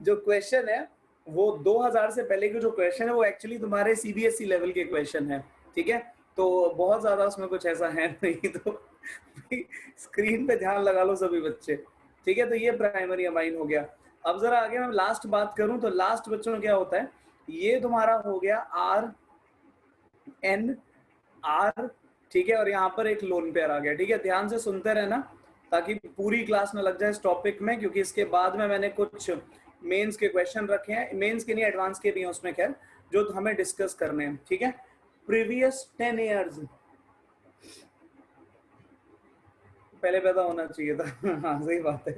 जो क्वेश्चन है वो 2000 से पहले के जो क्वेश्चन है वो एक्चुअली तुम्हारे सीबीएसई लेवल के क्वेश्चन है, ठीक है। तो बहुत ज्यादा उसमें कुछ ऐसा है नहीं, तो स्क्रीन पे ध्यान लगा लो सभी बच्चे, ठीक है। तो ये प्राइमरी अमाइन हो गया। अब जरा आगे मैं लास्ट बात करूं तो लास्ट बच्चों क्या होता है, ये तुम्हारा हो गया आर एन आर, ठीक है। और यहाँ पर एक लोन पेयर आ गया, ठीक है। ध्यान से सुनते रहना ताकि पूरी क्लास में लग जाए इस टॉपिक में, क्योंकि इसके बाद में मैंने कुछ मेंस के क्वेश्चन रखे हैं, मेंस के नहीं एडवांस के भी हैं उसमें, खैर जो हमें डिस्कस करने हैं, ठीक है। प्रीवियस 10 ईयर्स पहले पैदा होना चाहिए था। हाँ सही बात है।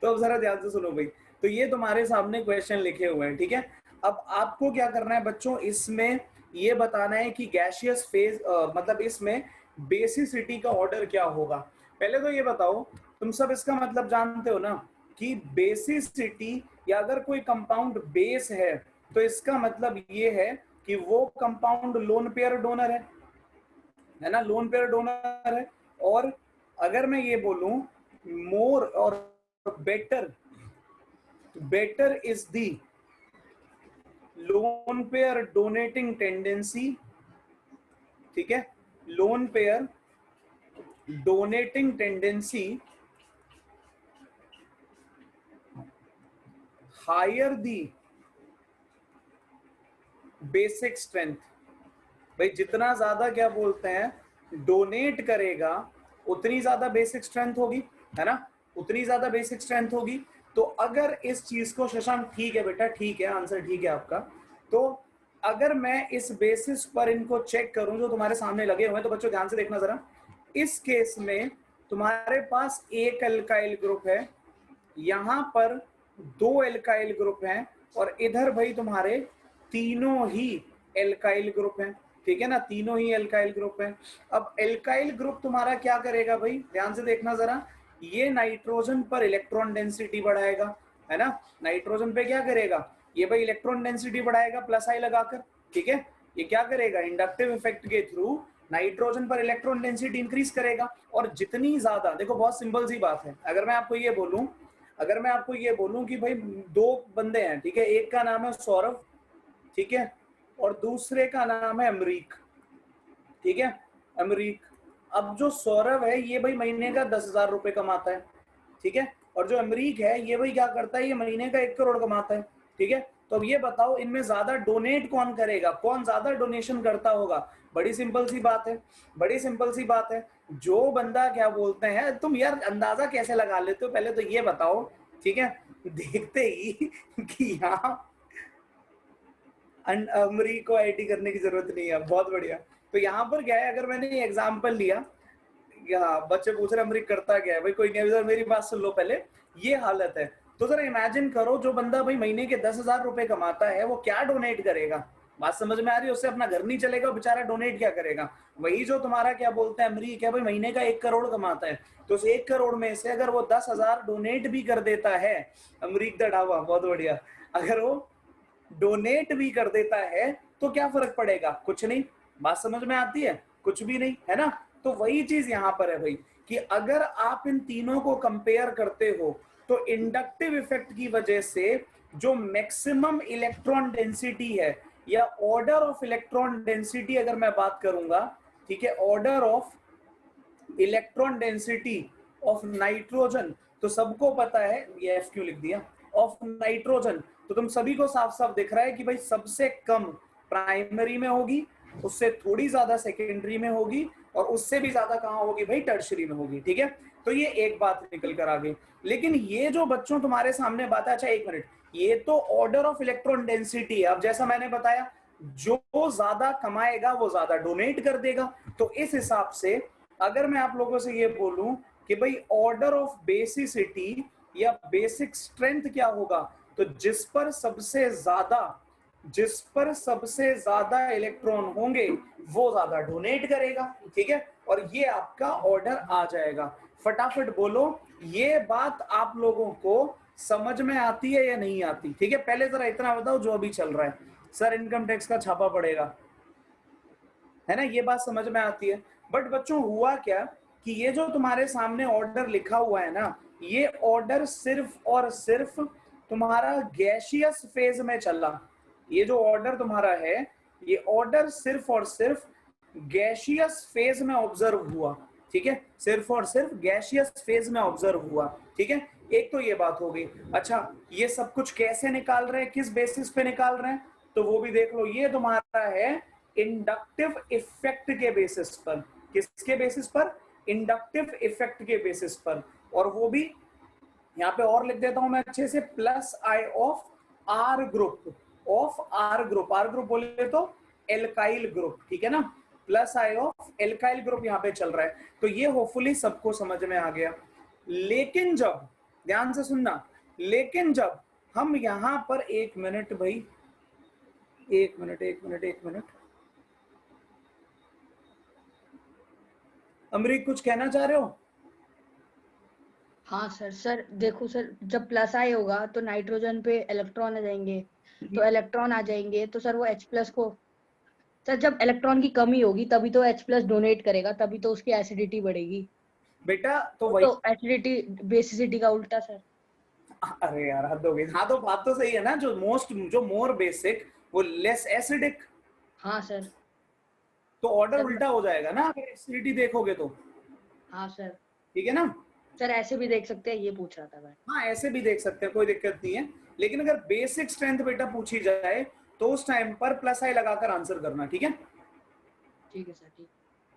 तो अब जरा ध्यान से सुनो भाई, तो ये तुम्हारे सामने क्वेश्चन लिखे हुए हैं, ठीक है। अब आपको क्या करना है बच्चों, इसमें ये बताना है कि गैसियस फेज मतलब इसमें बेसिसिटी का ऑर्डर क्या होगा। पहले तो ये बताओ, तुम सब इसका मतलब जानते हो ना कि बेसिसिटी, या अगर कोई कंपाउंड बेस है तो इसका मतलब ये है कि वो कंपाउंड लोन पेयर डोनर है ना, लोन पेयर डोनर है। और अगर मैं ये बोलूं मोर और better, better is the lone pair donating tendency, ठीक है, lone pair donating tendency higher the basic strength. भाई जितना ज्यादा क्या बोलते हैं डोनेट करेगा उतनी ज्यादा बेसिक स्ट्रेंथ होगी, है ना, उतनी ज्यादा बेसिक स्ट्रेंथ होगी। तो अगर इस चीज को, शशांक ठीक है बेटा, ठीक है, आंसर ठीक है आपका। तो अगर मैं इस बेसिस पर इनको चेक करूं जो तुम्हारे सामने लगे हुए हैं, तो बच्चों ध्यान से देखना जरा, इस केस में तुम्हारे पास एक एल्काइल ग्रुप है, यहां पर दो एल्काइल ग्रुप हैं, और इधर भाई तुम्हारे तीनों ही एल्काइल ग्रुप हैं, ठीक है ना, तीनों ही एल्काइल ग्रुप हैं। अब एल्काइल ग्रुप तुम्हारा क्या करेगा भाई, ध्यान से देखना जरा, ये नाइट्रोजन पर इलेक्ट्रॉन डेंसिटी बढ़ाएगा, है ना, नाइट्रोजन पे क्या करेगा ये भाई, इलेक्ट्रॉन डेंसिटी बढ़ाएगा प्लस आई लगाकर, ठीक है। ये क्या करेगा, इंडक्टिव इफेक्ट के थ्रू नाइट्रोजन पर इलेक्ट्रॉन डेंसिटी इंक्रीज करेगा। और जितनी ज्यादा, देखो बहुत सिंपल सी बात है, अगर मैं आपको ये बोलूं, अगर मैं आपको ये बोलूं कि भाई दो बंदे हैं, ठीक है, एक का नाम है सौरभ, ठीक है, और दूसरे का नाम है अमरीक, ठीक है, अमरीक। अब जो सौरभ है ये भाई महीने का 10,000 रुपए कमाता है, ठीक है, और जो अमरीक है ये भाई क्या करता है, ये महीने का 1 करोड़ कमाता है, ठीक है। तो अब ये बताओ इनमें ज्यादा डोनेट कौन करेगा, कौन ज्यादा डोनेशन करता होगा। बड़ी सिंपल सी बात है, बड़ी सिंपल सी बात है, जो बंदा क्या बोलते हैं, तुम यार अंदाजा कैसे लगा लेते हो, पहले तो ये बताओ, ठीक है। देखते ही कि यहाँ अमरीक को आईटी करने की जरूरत नहीं है, बहुत बढ़िया। तो यहाँ पर क्या है, अगर मैंने एग्जाम्पल लिया, बच्चे पूछ रहे अमरीक करता क्या है, भाई कोई नहीं, मेरी बात सुन लो पहले, ये हालत है। तो जरा इमेजिन करो, जो बंदा भाई महीने के 10,000 रुपए कमाता है वो क्या डोनेट करेगा, बात समझ में आ रही है, उससे अपना घर नहीं चलेगा, बेचारा डोनेट क्या करेगा। वही जो तुम्हारा क्या बोलते हैं अमरीक है, भाई महीने का 1 करोड़ कमाता है, तो उस 1 करोड़ में से अगर वो 10,000 डोनेट भी कर देता है, अमरीक द ढाबा, बहुत बढ़िया, अगर वो डोनेट भी कर देता है तो क्या फर्क पड़ेगा, कुछ नहीं, बात समझ में आती है, कुछ भी नहीं, है ना। तो वही चीज यहां पर है भाई, कि अगर आप इन तीनों को कंपेयर करते हो तो इंडक्टिव इफेक्ट की वजह से जो मैक्सिमम इलेक्ट्रॉन डेंसिटी है, या ऑर्डर ऑफ इलेक्ट्रॉन डेंसिटी अगर मैं बात करूंगा, ठीक है, order of electron density of nitrogen, तो सबको पता है, ये एफ क्यों लिख दिया, ऑफ नाइट्रोजन, तो तुम सभी को साफ साफ दिख रहा है कि भाई सबसे कम प्राइमरी में होगी, उससे थोड़ी ज्यादा सेकेंडरी में होगी, और उससे भी ज्यादा कहां होगी भाई, टर्शरी में होगी, ठीक है। तो ये एक बात निकल कर आ गई। लेकिन ये जो बच्चों तुम्हारे सामने बात है, अच्छा एक मिनट, ये तो ऑर्डर ऑफ इलेक्ट्रॉन डेंसिटी है। अब जैसा मैंने बताया, जो ज्यादा कमाएगा वो ज्यादा डोनेट कर देगा, तो इस हिसाब से अगर मैं आप लोगों से ये बोलूं कि भाई ऑर्डर ऑफ बेसिसिटी या बेसिक स्ट्रेंथ क्या होगा, तो जिस पर सबसे ज्यादा इलेक्ट्रॉन होंगे वो ज्यादा डोनेट करेगा, ठीक है, और ये आपका ऑर्डर आ जाएगा। फटाफट बोलो, ये बात आप लोगों को समझ में आती है या नहीं आती, ठीक है। पहले जरा इतना बताओ जो अभी चल रहा है, सर इनकम टैक्स का छापा पड़ेगा, है ना, ये बात समझ में आती है। बट बच्चों हुआ क्या कि ये जो तुम्हारे सामने ऑर्डर लिखा हुआ है ना, ये ऑर्डर सिर्फ और सिर्फ तुम्हारा गैसियस फेज में चला, ये जो ऑर्डर तुम्हारा है ये ऑर्डर सिर्फ और सिर्फ गैसियस फेज में ऑब्जर्व हुआ, ठीक है, सिर्फ और सिर्फ गैसियस फेज में ऑब्जर्व हुआ, ठीक है। एक तो ये बात हो गई। अच्छा, ये सब कुछ कैसे निकाल रहे हैं, किस बेसिस पे निकाल रहे हैं, तो वो भी देख लो। ये तुम्हारा है इंडक्टिव इफेक्ट के बेसिस पर। किसके बेसिस पर? इंडक्टिव इफेक्ट के बेसिस पर। और वो भी यहाँ पे और लिख देता हूं मैं अच्छे से, plus I of R group, of R group. R group बोले तो एल्काइल ग्रुप, ठीक है ना, plus I of alkyl group यहाँ पे चल रहा है। तो ये होपफुली सबको समझ में आ गया। लेकिन जब, ध्यान से सुनना, लेकिन जब हम यहां पर, एक मिनट भाई, एक मिनट, अमरीक कुछ कहना चाह रहे हो? हाँ सर। सर देखो सर, जब प्लस आई होगा तो नाइट्रोजन पे इलेक्ट्रॉन आ जाएंगे, तो इलेक्ट्रॉन आ जाएंगे तो सर वो H प्लस को, सर जब इलेक्ट्रॉन की कमी होगी तभी तो H प्लस डोनेट करेगा, तभी तो उसकी एसिडिटी बढ़ेगी। बेटा तो वही, तो एसिडिटी बेसिसिटी का उल्टा सर। अरे यार हद हो गई। हाँ तो बात तो सही है ना, जो मोर बेसिक वो लेस एसिडिक। हाँ सर। तो ऑर्डर सर उल्टा हो जाएगा ना अगर एसिडिटी देखोगे तो, हाँ सर। ठीक है ना। सर ऐसे भी देख सकते हैं, ये पूछ रहा था मैं। हाँ ऐसे भी देख सकते हैं, कोई दिक्कत नहीं है। लेकिन अगर बेसिक स्ट्रेंथ बेटा पूछी जाए तो उस टाइम पर प्लस आई लगाकर आंसर करना, ठीक है। ठीक है सर, ठीक।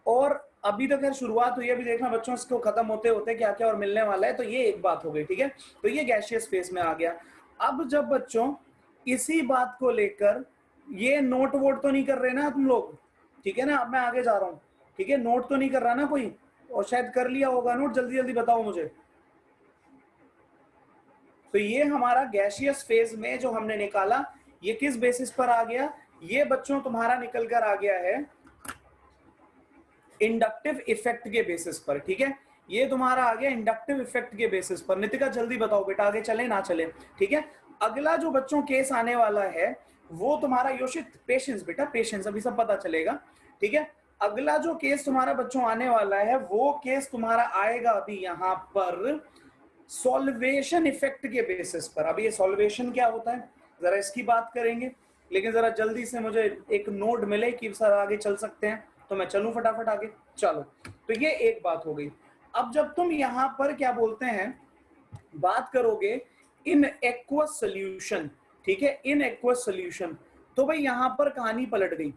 और अभी तो खैर शुरुआत हुई है, अभी देखना बच्चों इसको खत्म होते होते क्या क्या और मिलने वाला है। तो ये एक बात हो गई, ठीक है। तो ये गैसियस फेज में आ गया। अब जब बच्चों इसी बात को लेकर, ये नोट वोट तो नहीं कर रहे ना तुम लोग, ठीक है ना। अब मैं आगे जा रहा हूँ, ठीक है, नोट तो नहीं कर रहा ना कोई, और शायद कर लिया होगा नोट, जल्दी जल्दी बताओ मुझे। तो ये हमारा गैसियस फेज में जो हमने निकाला, ये किस बेसिस पर आ गया? ये बच्चों तुम्हारा निकल कर आ गया है इंडक्टिव इफेक्ट के बेसिस पर, ठीक है। ये तुम्हारा आ गया इंडक्टिव इफेक्ट के बेसिस पर। नितिका जल्दी बताओ बेटा, आगे चले ना चले, ठीक है। अगला जो बच्चों केस आने वाला है वो तुम्हारा, योशित पेशेंस बेटा, पेशेंस, अभी सब पता चलेगा, ठीक है। अगला जो केस तुम्हारा बच्चों आने वाला है वो केस तुम्हारा आएगा अभी यहाँ पर सॉल्वेशन इफेक्ट के बेसिस पर। अभी ये सॉल्वेशन क्या होता है जरा इसकी बात करेंगे, लेकिन जरा जल्दी से मुझे एक नोट मिले कि सर आगे चल सकते हैं, तो मैं चलूं फटाफट आगे। चलो, तो ये एक बात हो गई। अब जब तुम यहां पर क्या बोलते हैं, बात करोगे इन एक्वस सोल्यूशन, ठीक है, इन एक्वस सोल्यूशन, तो भाई यहां पर कहानी पलट गई।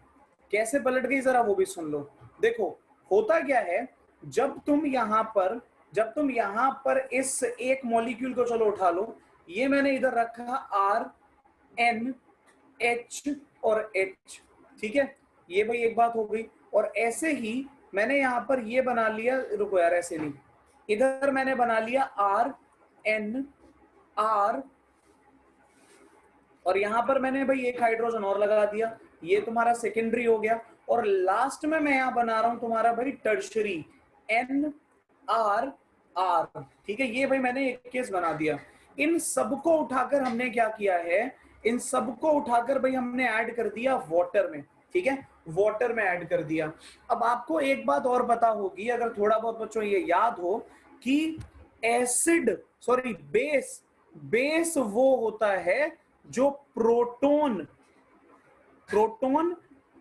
कैसे पलट गई जरा वो भी सुन लो। देखो होता क्या है, जब तुम यहां पर इस एक मॉलिक्यूल को, चलो उठा लो, ये मैंने इधर रखा R N H और H, ठीक है, ये भाई एक बात हो गई। और ऐसे ही मैंने यहां पर ये बना लिया, रुको यार ऐसे नहीं, इधर मैंने बना लिया R N R, और यहां पर मैंने भाई एक हाइड्रोजन और लगा दिया, ये तुम्हारा सेकेंडरी हो गया। और लास्ट में मैं यहां बना रहा हूं तुम्हारा भाई टर्शरी N R R, ठीक है। ये भाई मैंने एक केस बना दिया। इन सबको उठाकर हमने क्या किया है, इन सबको उठाकर भाई हमने ऐड कर दिया वाटर में, ठीक है, वाटर में ऐड कर दिया। अब आपको एक बात और पता होगी, अगर थोड़ा बहुत बच्चों ये याद हो, कि एसिड, सॉरी बेस, बेस वो होता है जो प्रोटोन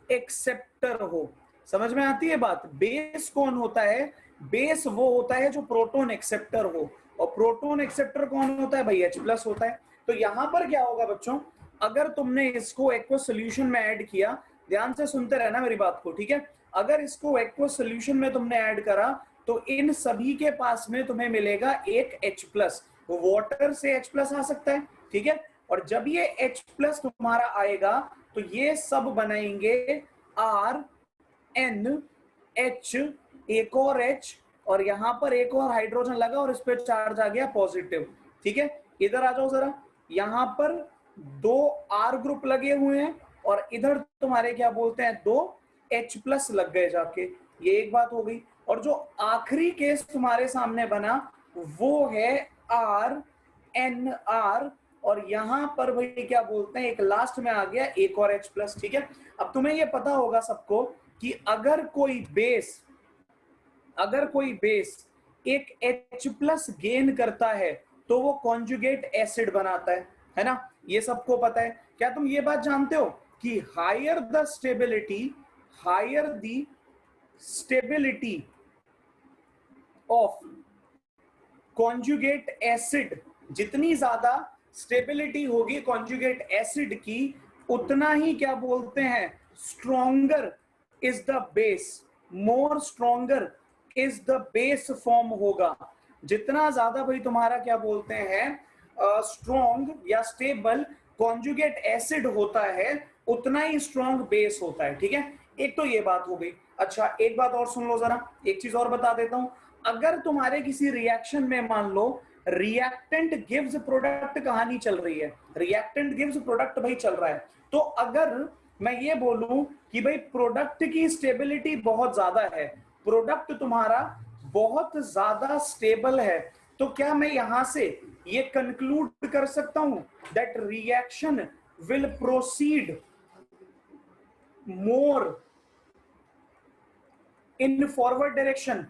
एक्सेप्टर हो। समझ में आती है बात? बेस कौन होता है? बेस वो होता है जो प्रोटोन एक्सेप्टर हो, और प्रोटोन एक्सेप्टर कौन होता है भाई? H प्लस होता है। तो यहां पर क्या होगा बच्चों, अगर तुमने इसको एक्वस सोल्यूशन में ऐड किया, ध्यान से सुनते रहना मेरी बात को, ठीक है। अगर इसको एक्वस सोल्यूशन में तुमने ऐड करा तो इन सभी के पास में तुम्हें मिलेगा एक H प्लस, वाटर से H प्लस आ सकता है, ठीक है। और जब ये H प्लस तुम्हारा आएगा तो ये सब बनाएंगे R N H, एक और H, और यहां पर एक और हाइड्रोजन लगा और इस पे चार्ज आ गया पॉजिटिव, ठीक है। इधर आ जाओ जरा, यहां पर दो R ग्रुप लगे हुए हैं और इधर तुम्हारे क्या बोलते हैं, दो H प्लस लग गए जाके, ये एक बात हो गई। और जो आखिरी केस तुम्हारे सामने बना वो है R N R, और यहां पर भाई क्या बोलते हैं, एक लास्ट में आ गया एक और H प्लस, ठीक है। अब तुम्हें ये पता होगा सबको कि अगर कोई बेस एक H प्लस गेन करता है तो वो कॉन्जुगेट एसिड बनाता है, है ना, ये सबको पता है। क्या तुम ये बात जानते हो कि higher the stability of conjugate acid, जितनी ज्यादा स्टेबिलिटी होगी कॉन्जुगेट एसिड की, उतना ही क्या बोलते हैं, stronger is the base, more stronger is the base form होगा। जितना ज्यादा भाई तुम्हारा क्या बोलते हैं स्ट्रॉन्ग या स्टेबल कॉन्जुगेट एसिड होता है, उतना ही स्ट्रॉन्ग बेस होता है। ठीक है, एक तो ये बात हो गई। अच्छा एक बात और सुन लो जरा, एक चीज और बता देता हूं। अगर तुम्हारे किसी रिएक्शन में मान लो रिएक्टेंट गिव्स प्रोडक्ट कहानी चल रही है, रिएक्टेंट गिव्स प्रोडक्ट भाई चल रहा है, तो अगर मैं ये बोलूं कि भाई प्रोडक्ट की स्टेबिलिटी बहुत ज्यादा है, प्रोडक्ट तुम्हारा बहुत ज्यादा स्टेबल है, तो क्या मैं यहां से ये कंक्लूड कर सकता हूं that reaction will proceed more in forward direction?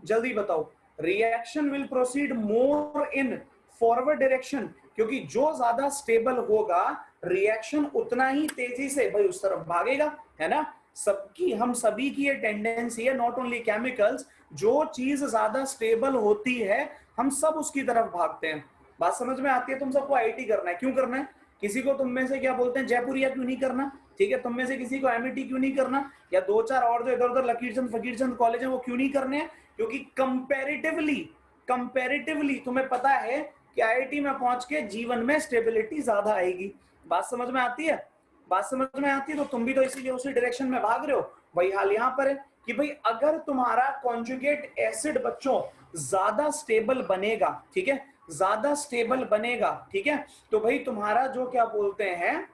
जल्दी बताओ, reaction will proceed more in forward direction, क्योंकि जो ज्यादा स्टेबल होगा रिएक्शन उतना ही तेजी से भाई उस तरफ भागेगा, है ना। सबकी, हम सभी की ये टेंडेंसी है, नॉट ओनली केमिकल्स, जो चीज ज्यादा स्टेबल होती है हम सब उसकी तरफ भागते हैं। बात समझ में आती है? तुम सबको आईटी करना है, क्यों करना है? किसी को तुम में से क्या बोलते हैं जयपुरिया क्यों नहीं करना? ठीक है, तुम में से किसी को एमईटी क्यों नहीं करना, या दो चार और जो इधर उधर लकीरचंद फकीरचंद कॉलेज है वो क्यों नहीं करने हैं? क्योंकि कंपैरेटिवली तुम्हें पता है कि आईआईटी में पहुंच के जीवन में स्टेबिलिटी ज्यादा आएगी। बात समझ में आती है? बात समझ में आती है? तो तुम भी तो इसीलिए उसी डायरेक्शन में भाग रहे हो। वही हाल यहाँ पर है कि भाई अगर तुम्हारा कॉन्जुगेट एसिड बच्चों ज्यादा स्टेबल बनेगा, ठीक है, ज्यादा स्टेबल बनेगा, ठीक है, तो भाई तुम्हारा जो क्या बोलते हैं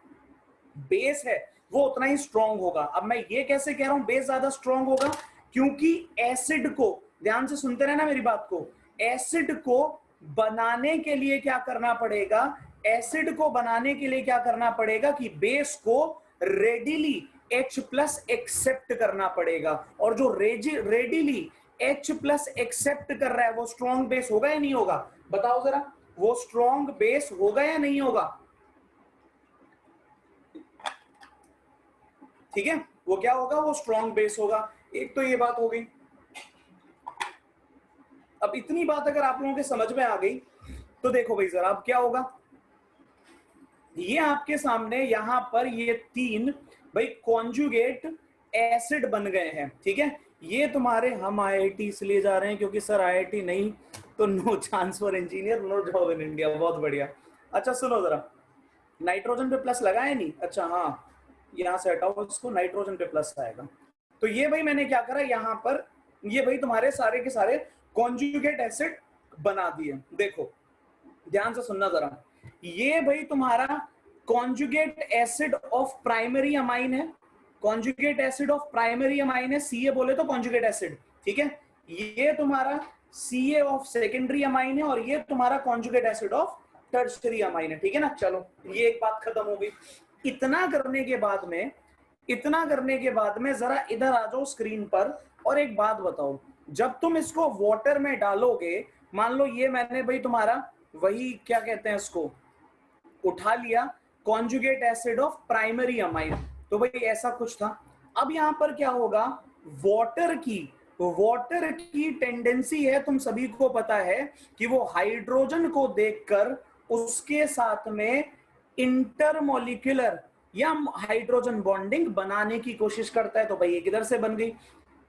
बेस है वो उतना ही स्ट्रांग होगा। अब मैं ये कैसे कह रहा हूं बेस ज्यादा स्ट्रांग होगा? क्योंकि एसिड को, ध्यान से सुनते रहना मेरी बात को, एसिड को बनाने के लिए क्या करना पड़ेगा, एसिड को बनाने के लिए क्या करना पड़ेगा कि बेस को रेडिली H प्लस एक्सेप्ट करना पड़ेगा, और जो रेडिली H प्लस एक्सेप्ट कर रहा है वो स्ट्रॉन्ग बेस होगा या नहीं होगा? बताओ जरा, वो स्ट्रॉन्ग बेस होगा या नहीं होगा? ठीक है, वो क्या होगा, वो स्ट्रॉन्ग बेस होगा। एक तो ये बात हो गई। अब इतनी बात अगर आप लोगों के समझ में आ गई तो देखो भाई जरा अब क्या होगा, ये आपके सामने यहां पर ये तीन भाई कॉन्जुगेट एसिड बन गए हैं, ठीक है। ये तुम्हारे, हम आईआईटी इसलिए जा रहे हैं क्योंकि सर आईआईटी नहीं तो no chance for engineer, no job in India. बहुत बढ़िया। अच्छा सुनो जरा, नाइट्रोजन पे प्लस लगाया नहीं? अच्छा हाँ, यहाँ से हटाओ इसको, नाइट्रोजन पे प्लस आएगा। तो ये भाई मैंने क्या करा यहाँ पर, ये भाई तुम्हारे सारे के सारे कॉन्जुगेट एसिड बना दिए। देखो ध्यान से सुनना जरा, ये भाई तुम्हारा conjugate acid of primary amine है, conjugate acid of primary amine है, सीए बोले तो कॉन्जुगेट एसिड, ठीक है। ये तुम्हारा सीए ऑफ सेकेंडरी अमाइन है, और ये तुम्हारा conjugate acid of tertiary amine है, ठीक है ना। चलो ये एक बात खत्म हो गई। इतना करने के बाद में, इतना करने के बाद में जरा इधर आ जाओ स्क्रीन पर, और एक बात बताओ, जब तुम इसको वाटर में डालोगे, मान लो ये मैंने भाई तुम्हारा वही क्या कहते हैं इसको उठा लिया, conjugate acid of primary amine, तो भाई ऐसा कुछ था। अब यहां पर क्या होगा, वाटर की टेंडेंसी है, तुम सभी को पता है कि वो हाइड्रोजन को देखकर उसके साथ में इंटरमोलिक्यूलर या हाइड्रोजन बॉन्डिंग बनाने की कोशिश करता है। तो भाई एक इधर से बन गई,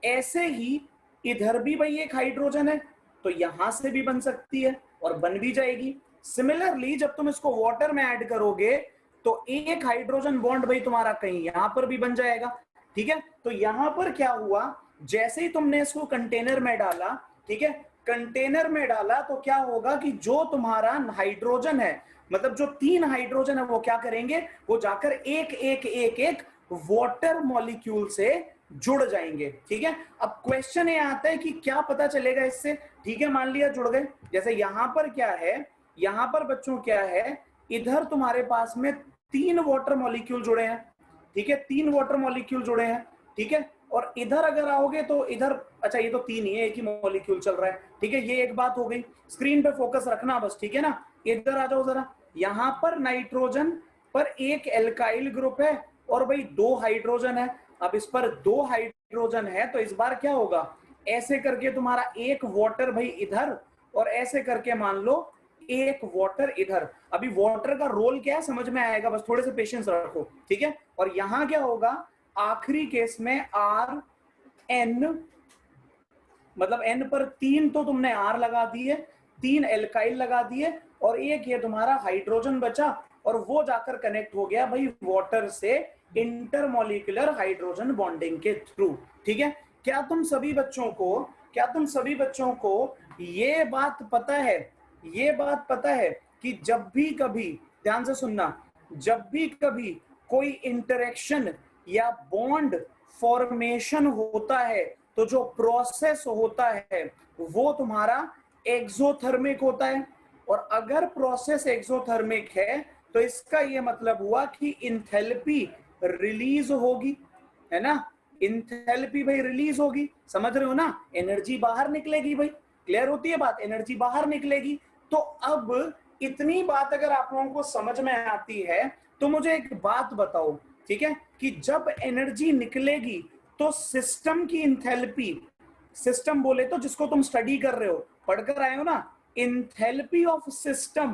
ऐसे ही इधर भी भाई एक हाइड्रोजन है तो यहां से भी बन सकती है और बन भी जाएगी। सिमिलरली जब तुम इसको वाटर में ऐड करोगे तो एक हाइड्रोजन बॉन्ड भाई तुम्हारा कहीं यहां पर भी बन जाएगा, ठीक है। तो यहां पर क्या हुआ, जैसे ही तुमने इसको कंटेनर में डाला, ठीक है, कंटेनर में डाला तो क्या होगा कि जो तुम्हारा हाइड्रोजन है, मतलब जो तीन हाइड्रोजन है, वो क्या करेंगे, वो जाकर एक एक एक एक वाटर मॉलिक्यूल से जुड़ जाएंगे, ठीक है। अब क्वेश्चन ये आता है कि क्या पता चलेगा इससे, ठीक है, मान लिया जुड़ गए। जैसे यहां पर क्या है, यहां पर बच्चों क्या है, इधर तुम्हारे पास में तीन वाटर मॉलिक्यूल जुड़े हैं, ठीक है, तीन वाटर मॉलिक्यूल जुड़े हैं, ठीक है। और इधर अगर आओगे तो इधर, अच्छा ये तो तीन ही है, एक ही मॉलिक्यूल चल रहा है, ठीक है। ये एक बात हो गई, स्क्रीन पे फोकस रखना बस, ठीक है ना। इधर आ जाओ जरा, यहां पर नाइट्रोजन पर एक एल्काइल ग्रुप है और भाई 2 हाइड्रोजन है। अब इस पर 2 हाइड्रोजन है तो इस बार क्या होगा, ऐसे करके तुम्हारा एक वाटर भाई इधर और ऐसे करके मान लो एक वाटर इधर। अभी वाटर का रोल क्या है समझ में आएगा, बस थोड़े से पेशेंस रखो, ठीक है। और यहां क्या होगा, आखिरी केस में आर एन, मतलब एन पर 3 तो तुमने आर लगा दिए, 3 एल्काइल लगा दिए और एक ये तुम्हारा हाइड्रोजन बचा और वो जाकर कनेक्ट हो गया भाई वाटर से इंटरमॉलिक्यूलर हाइड्रोजन बॉन्डिंग के थ्रू, ठीक है। क्या तुम सभी बच्चों को ये बात पता है, ये बात पता है कि जब भी कभी, ध्यान से सुनना, जब भी कभी कोई इंटरेक्शन या बॉन्ड फॉर्मेशन होता है तो जो प्रोसेस होता है वो तुम्हारा एक्सोथर्मिक होता है। और अगर प्रोसेस एक्सोथर्मिक है तो इसका ये मतलब हुआ कि इंथैल्पी रिलीज होगी, है ना, इंथैल्पी भाई रिलीज होगी, समझ रहे हो ना, एनर्जी बाहर निकलेगी भाई, क्लियर होती है बात, एनर्जी बाहर निकलेगी। तो अब इतनी बात अगर आप लोगों को समझ में आती है तो मुझे एक बात बताओ, ठीक है, कि जब एनर्जी निकलेगी तो सिस्टम की इंथैल्पी, सिस्टम बोले तो जिसको तुम स्टडी कर रहे हो, पढ़कर आए हो ना, इंथैल्पी ऑफ सिस्टम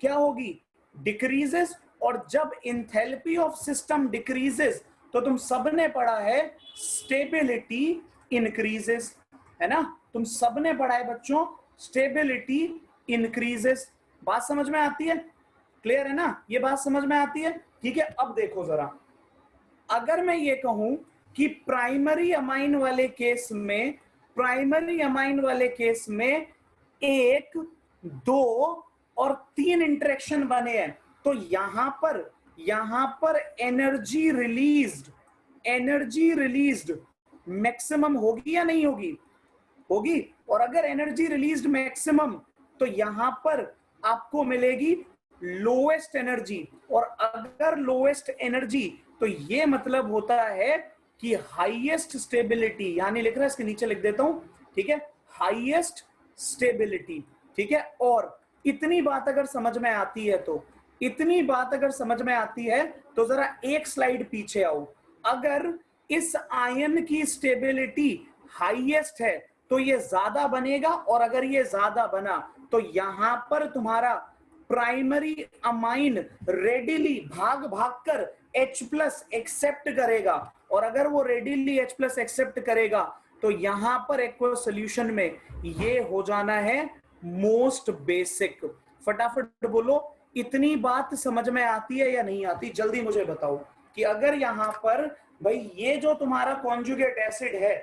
क्या होगी, डिक्रीजेस। और जब इंथैल्पी ऑफ सिस्टम डिक्रीजेस तो तुम सबने पढ़ा है स्टेबिलिटी इंक्रीजेस, है ना, तुम सबने पढ़ा है बच्चों स्टेबिलिटी इंक्रीजेस। बात समझ में आती है, क्लियर है ना, ये बात समझ में आती है, ठीक है। अब देखो जरा, अगर मैं ये कहूं कि प्राइमरी अमाइन वाले केस में, प्राइमरी अमाइन वाले केस में 1, 2 और 3 इंटरेक्शन बने हैं तो यहां पर एनर्जी रिलीज्ड मैक्सिमम होगी या नहीं होगी, होगी। और अगर एनर्जी रिलीज्ड मैक्सिमम तो यहां पर आपको मिलेगी लोएस्ट एनर्जी, और अगर लोएस्ट एनर्जी तो ये मतलब होता है कि हाईएस्ट स्टेबिलिटी, यानी लिख रहा है इसके नीचे लिख देता हूं, ठीक है, हाईएस्ट स्टेबिलिटी, ठीक है। और इतनी बात अगर समझ में आती है तो, इतनी बात अगर समझ में आती है तो जरा एक स्लाइड पीछे आओ। अगर इस आयन की स्टेबिलिटी हाईएस्ट है तो ये ज्यादा बनेगा, और अगर ये ज्यादा बना तो यहां पर तुम्हारा प्राइमरी अमाइन रेडिली भाग कर H+ एक्सेप्ट करेगा, और अगर वो रेडिली H+ एक्सेप्ट करेगा तो यहां पर एक्वस सॉल्यूशन में ये हो जाना है मोस्ट बेसिक। फटाफट बोलो, इतनी बात समझ में आती है या नहीं आती, जल्दी मुझे बताओ कि अगर यहां पर भाई ये जो तुम्हारा कॉन्जुगेट एसिड है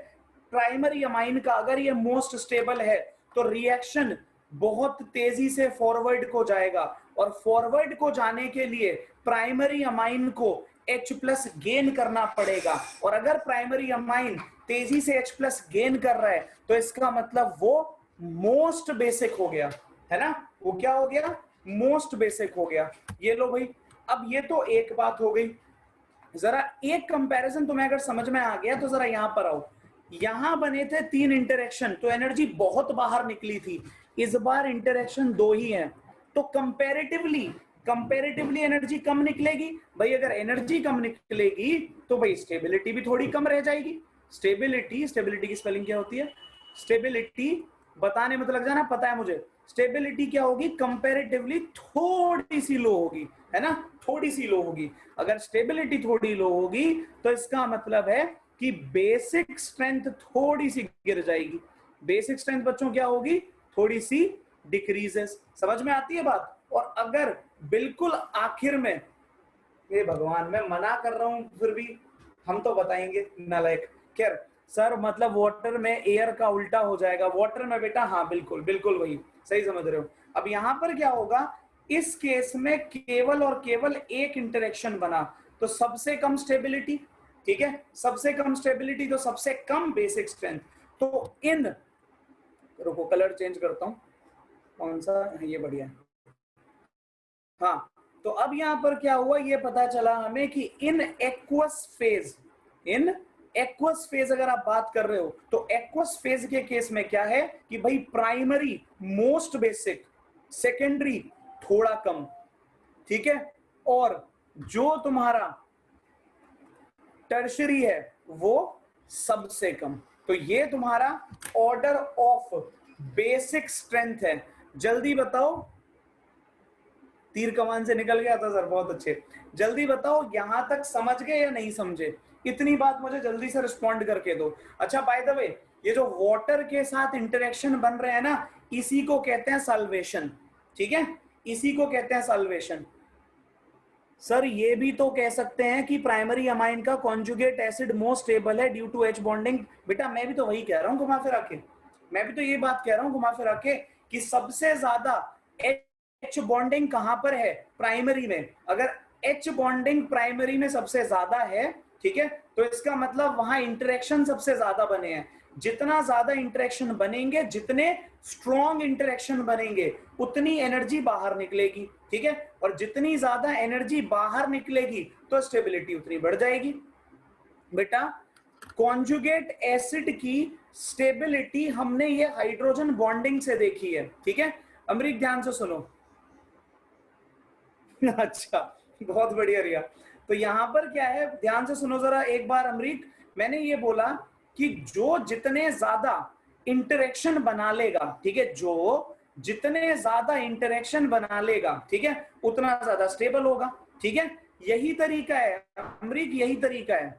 प्राइमरी अमाइन का, अगर ये मोस्ट स्टेबल है तो रिएक्शन बहुत तेजी से फॉरवर्ड को जाएगा, और फॉरवर्ड को जाने के लिए प्राइमरी अमाइन को H+ गेन करना पड़ेगा। और अगर प्राइमरी अमाइन तेजी से H+ गेन कर रहा है तो इसका मतलब वो मोस्ट बेसिक हो गया, है ना, वो क्या हो गया, मोस्ट बेसिक हो गया। ये लो भाई, अब ये तो एक बात हो गई। जरा एक कंपैरिजन तुम्हें अगर समझ में आ गया तो जरा यहां पर आओ, यहां बने थे 3 इंटरेक्शन तो एनर्जी बहुत बाहर निकली थी, इस बार इंटरेक्शन 2 ही हैं तो कंपैरेटिवली एनर्जी कम निकलेगी भाई। अगर एनर्जी कम निकलेगी तो भाई स्टेबिलिटी भी थोड़ी कम रह जाएगी। स्टेबिलिटी की स्पेलिंग क्या होती है, स्टेबिलिटी बताने में तो लग जाना, पता है मुझे, स्टेबिलिटी क्या होगी, कंपैरेटिवली थोड़ी सी लो होगी, है ना, थोड़ी सी लो होगी। अगर स्टेबिलिटी थोड़ी लो होगी तो इसका मतलब है कि बेसिक स्ट्रेंथ थोड़ी सी गिर जाएगी। बेसिक स्ट्रेंथ बच्चों क्या होगी, थोड़ी सी डिक्रीजेस। समझ में आती है बात। और अगर बिल्कुल आखिर में, हे भगवान मैं मना कर रहा हूं फिर भी हम तो बताएंगे नालायक, खैर सर मतलब वाटर में एयर का उल्टा हो जाएगा, वाटर में बेटा, हाँ बिल्कुल बिल्कुल वही सही समझ रहे हो। अब यहां पर क्या होगा, इस केस में केवल और केवल एक इंटरेक्शन बना तो सबसे कम स्टेबिलिटी, ठीक है, सबसे कम स्टेबिलिटी तो सबसे कम बेसिक स्ट्रेंथ। तो इन, रुको कलर चेंज करता हूं, कौन सा, ये बढ़िया है, हाँ। तो अब यहां पर क्या हुआ, ये पता चला हमें कि इन एक्वस फेज अगर आप बात कर रहे हो तो एक्वस फेज के केस में क्या है कि भाई प्राइमरी मोस्ट बेसिक, सेकेंडरी थोड़ा कम, ठीक है, और जो तुम्हारा टर्शरी है वो सबसे कम। तो ये तुम्हारा ऑर्डर ऑफ बेसिक स्ट्रेंथ है। जल्दी बताओ, तीर कमान से निकल गया था सर, बहुत अच्छे। जल्दी बताओ यहां तक समझ गए या नहीं समझे, इतनी बात मुझे जल्दी से रिस्पॉन्ड करके दो। अच्छा बाय द वे, ये जो वाटर के साथ इंटरेक्शन बन रहे हैं ना, इसी को कहते हैं सल्वेशन, ठीक है, इसी को कहते हैं सल्वेशन। सर ये भी तो कह सकते हैं कि प्राइमरी अमाइन का कॉन्जुगेट एसिड मोस्ट स्टेबल है ड्यू टू एच बॉन्डिंग। बेटा मैं भी तो वही कह रहा हूं घुमा फिरा के, मैं भी तो ये बात कह रहा हूं घुमा फिरा के कि सबसे ज्यादा एच बॉन्डिंग कहां पर है, प्राइमरी में। अगर एच बॉन्डिंग प्राइमरी में सबसे ज्यादा है, ठीक है, तो इसका मतलब वहां इंटरेक्शन सबसे ज्यादा बने हैं। जितना ज्यादा इंटरेक्शन बनेंगे, जितने स्ट्रॉन्ग इंटरेक्शन बनेंगे, उतनी एनर्जी बाहर निकलेगी, ठीक है, और जितनी ज्यादा एनर्जी बाहर निकलेगी तो स्टेबिलिटी उतनी बढ़ जाएगी। बेटा कॉन्जुगेट एसिड की स्टेबिलिटी हमने ये हाइड्रोजन बॉन्डिंग से देखी है, ठीक है। अमरीक ध्यान से सुनो अच्छा बहुत बढ़िया रिया। तो यहां पर क्या है, ध्यान से सुनो जरा एक बार अमरीक, मैंने ये बोला कि जो जितने ज्यादा इंटरेक्शन बना लेगा, ठीक है, जो जितने ज्यादा इंटरेक्शन बना लेगा, ठीक है, उतना ज्यादा स्टेबल होगा, ठीक है। यही तरीका है अमरीक, यही तरीका है,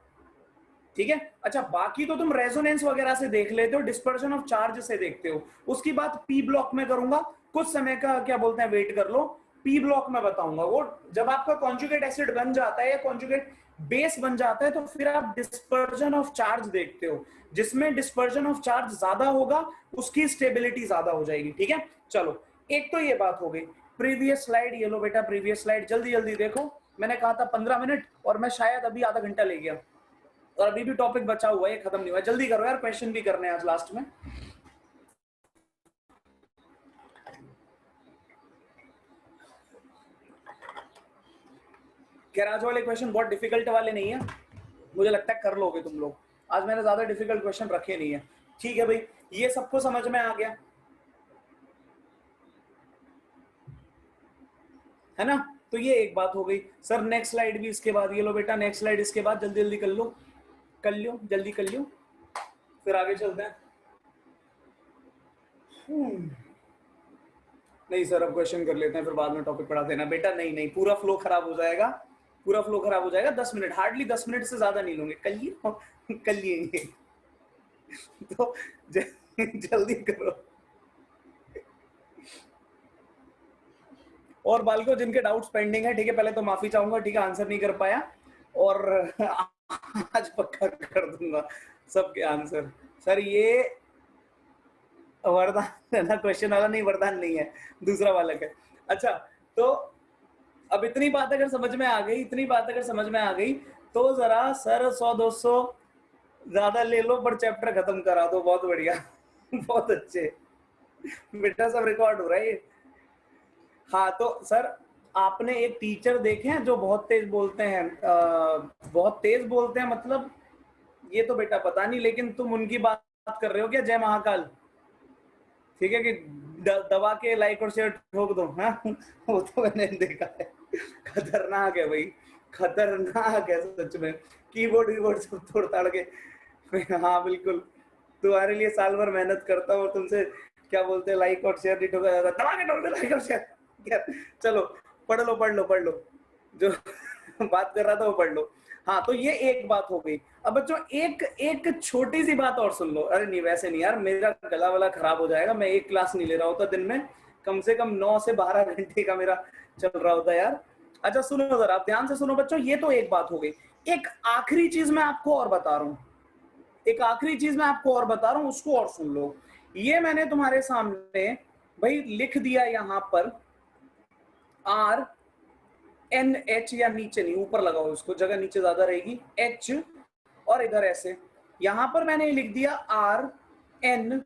ठीक है। अच्छा बाकी तो तुम रेजोनेंस वगैरह से देख लेते हो, डिस्पर्शन ऑफ चार्ज से देखते हो, उसकी बात पी ब्लॉक में करूंगा, कुछ समय का क्या बोलते हैं वेट कर लो, पी ब्लॉक में बताऊंगा। वो जब आपका कॉन्जुगेट एसिड बन जाता है या कॉन्जुगेट बेस बन जाता है तो फिर आप डिस्पर्जन ऑफ चार्ज देखते हो, जिसमें डिस्पर्जन ऑफ चार्ज ज्यादा होगा उसकी स्टेबिलिटी ज्यादा हो जाएगी, ठीक है। चलो एक तो ये बात हो गई। प्रीवियस स्लाइड ये लो बेटा, प्रीवियस स्लाइड जल्दी जल्दी देखो, मैंने कहा था 15 मिनट और मैं शायद अभी आधा घंटा ले गया, और अभी भी टॉपिक बचा हुआ है, खत्म नहीं हुआ। जल्दी करो यार, क्वेश्चन भी करने हैं आज लास्ट में। गैराज वाले क्वेश्चन बहुत डिफिकल्ट वाले नहीं है, मुझे लगता है कर लोगे तुम लोग। आज मैंने ज्यादा डिफिकल्ट क्वेश्चन रखे नहीं है, ठीक है भाई। ये सबको समझ में आ गया है ना। तो ये एक बात हो गई सर। नेक्स्ट स्लाइड भी इसके बाद, ये लो बेटा नेक्स्ट स्लाइड इसके बाद, जल्दी जल्दी कर लो, कर लो जल्दी कर लो, फिर आगे चलते हैं। नहीं सर अब क्वेश्चन कर लेते हैं, फिर बाद में टॉपिक पढ़ा देना। बेटा नहीं नहीं, पूरा फ्लो खराब हो जाएगा, पूरा फ्लो खराब हो जाएगा। 10 मिनट, हार्डली 10 मिनट से ज्यादा नहीं लूंगे, कल लिए तो जल्दी करो। और बालको जिनके डाउट्स पेंडिंग है, ठीक है, पहले तो माफी चाहूंगा, ठीक है, आंसर नहीं कर पाया, और आज पक्का कर दूंगा सबके आंसर। सर ये वरदान है ना, क्वेश्चन वाला नहीं, वरदान नहीं है, दूसरा वाला है। अच्छा तो अब इतनी बात अगर समझ में आ गई, इतनी बात अगर समझ में आ गई, तो जरा सर 100-200 ज्यादा ले लो पर चैप्टर खत्म करा दो। बहुत बढ़िया बहुत अच्छे बेटा, सब रिकॉर्ड हो रहा है ये। हाँ तो सर आपने एक टीचर देखे हैं जो बहुत तेज बोलते हैं, बहुत तेज बोलते हैं, मतलब ये तो बेटा पता नहीं, लेकिन तुम उनकी बात कर रहे हो क्या, जय महाकाल, ठीक है, कि दबा के लाइक और शेयर ठोक दो। हाँ वो तो मैंने देखा है, खतरनाक है भाई, खतरनाक है सच में, कीबोर्ड वीबोर्ड सब तोड़ ताड़ के। हाँ बिल्कुल, तुम्हारे लिए साल भर मेहनत करता हूँ, तुमसे क्या बोलते हैं लाइक और शेयर नहीं ठोका जाता, दबा के ठोक दो लाइक और शेयर। चलो पढ़ लो पढ़ लो पढ़ लो, जो बात कर रहा था वो पढ़ लो। हाँ तो ये एक बात हो गई। अब बच्चों एक छोटी सी बात और सुन लो। अरे नहीं वैसे नहीं यार, मेरा गला वाला खराब हो जाएगा, मैं एक क्लास नहीं ले रहा होता दिन में, कम से कम 9 से 12 घंटे का मेरा चल रहा होता यार। अच्छा सुनो जरा, आप ध्यान से सुनो बच्चों, ये तो एक बात हो गई। एक आखिरी चीज मैं आपको और बता रहा हूँ, एक आखिरी चीज मैं आपको और बता रहा हूँ, उसको और सुन लो। ये मैंने तुम्हारे सामने भाई लिख दिया यहाँ पर R NH, या नीचे नहीं ऊपर लगाओ उसको, जगह नीचे ज्यादा रहेगी, H और इधर ऐसे, यहां पर मैंने लिख दिया R N,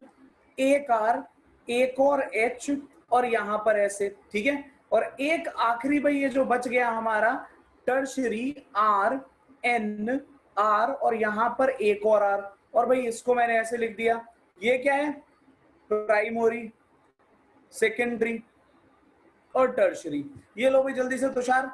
एक R, एक और H, और यहां पर ऐसे, ठीक है। और एक आखिरी भाई ये जो बच गया हमारा टर्शरी R N R, और यहां पर एक और R, और भाई इसको मैंने ऐसे लिख दिया। ये क्या है, प्राइमरी, सेकेंडरी, और टर्शरी। ये लो भाई जल्दी से तुषार,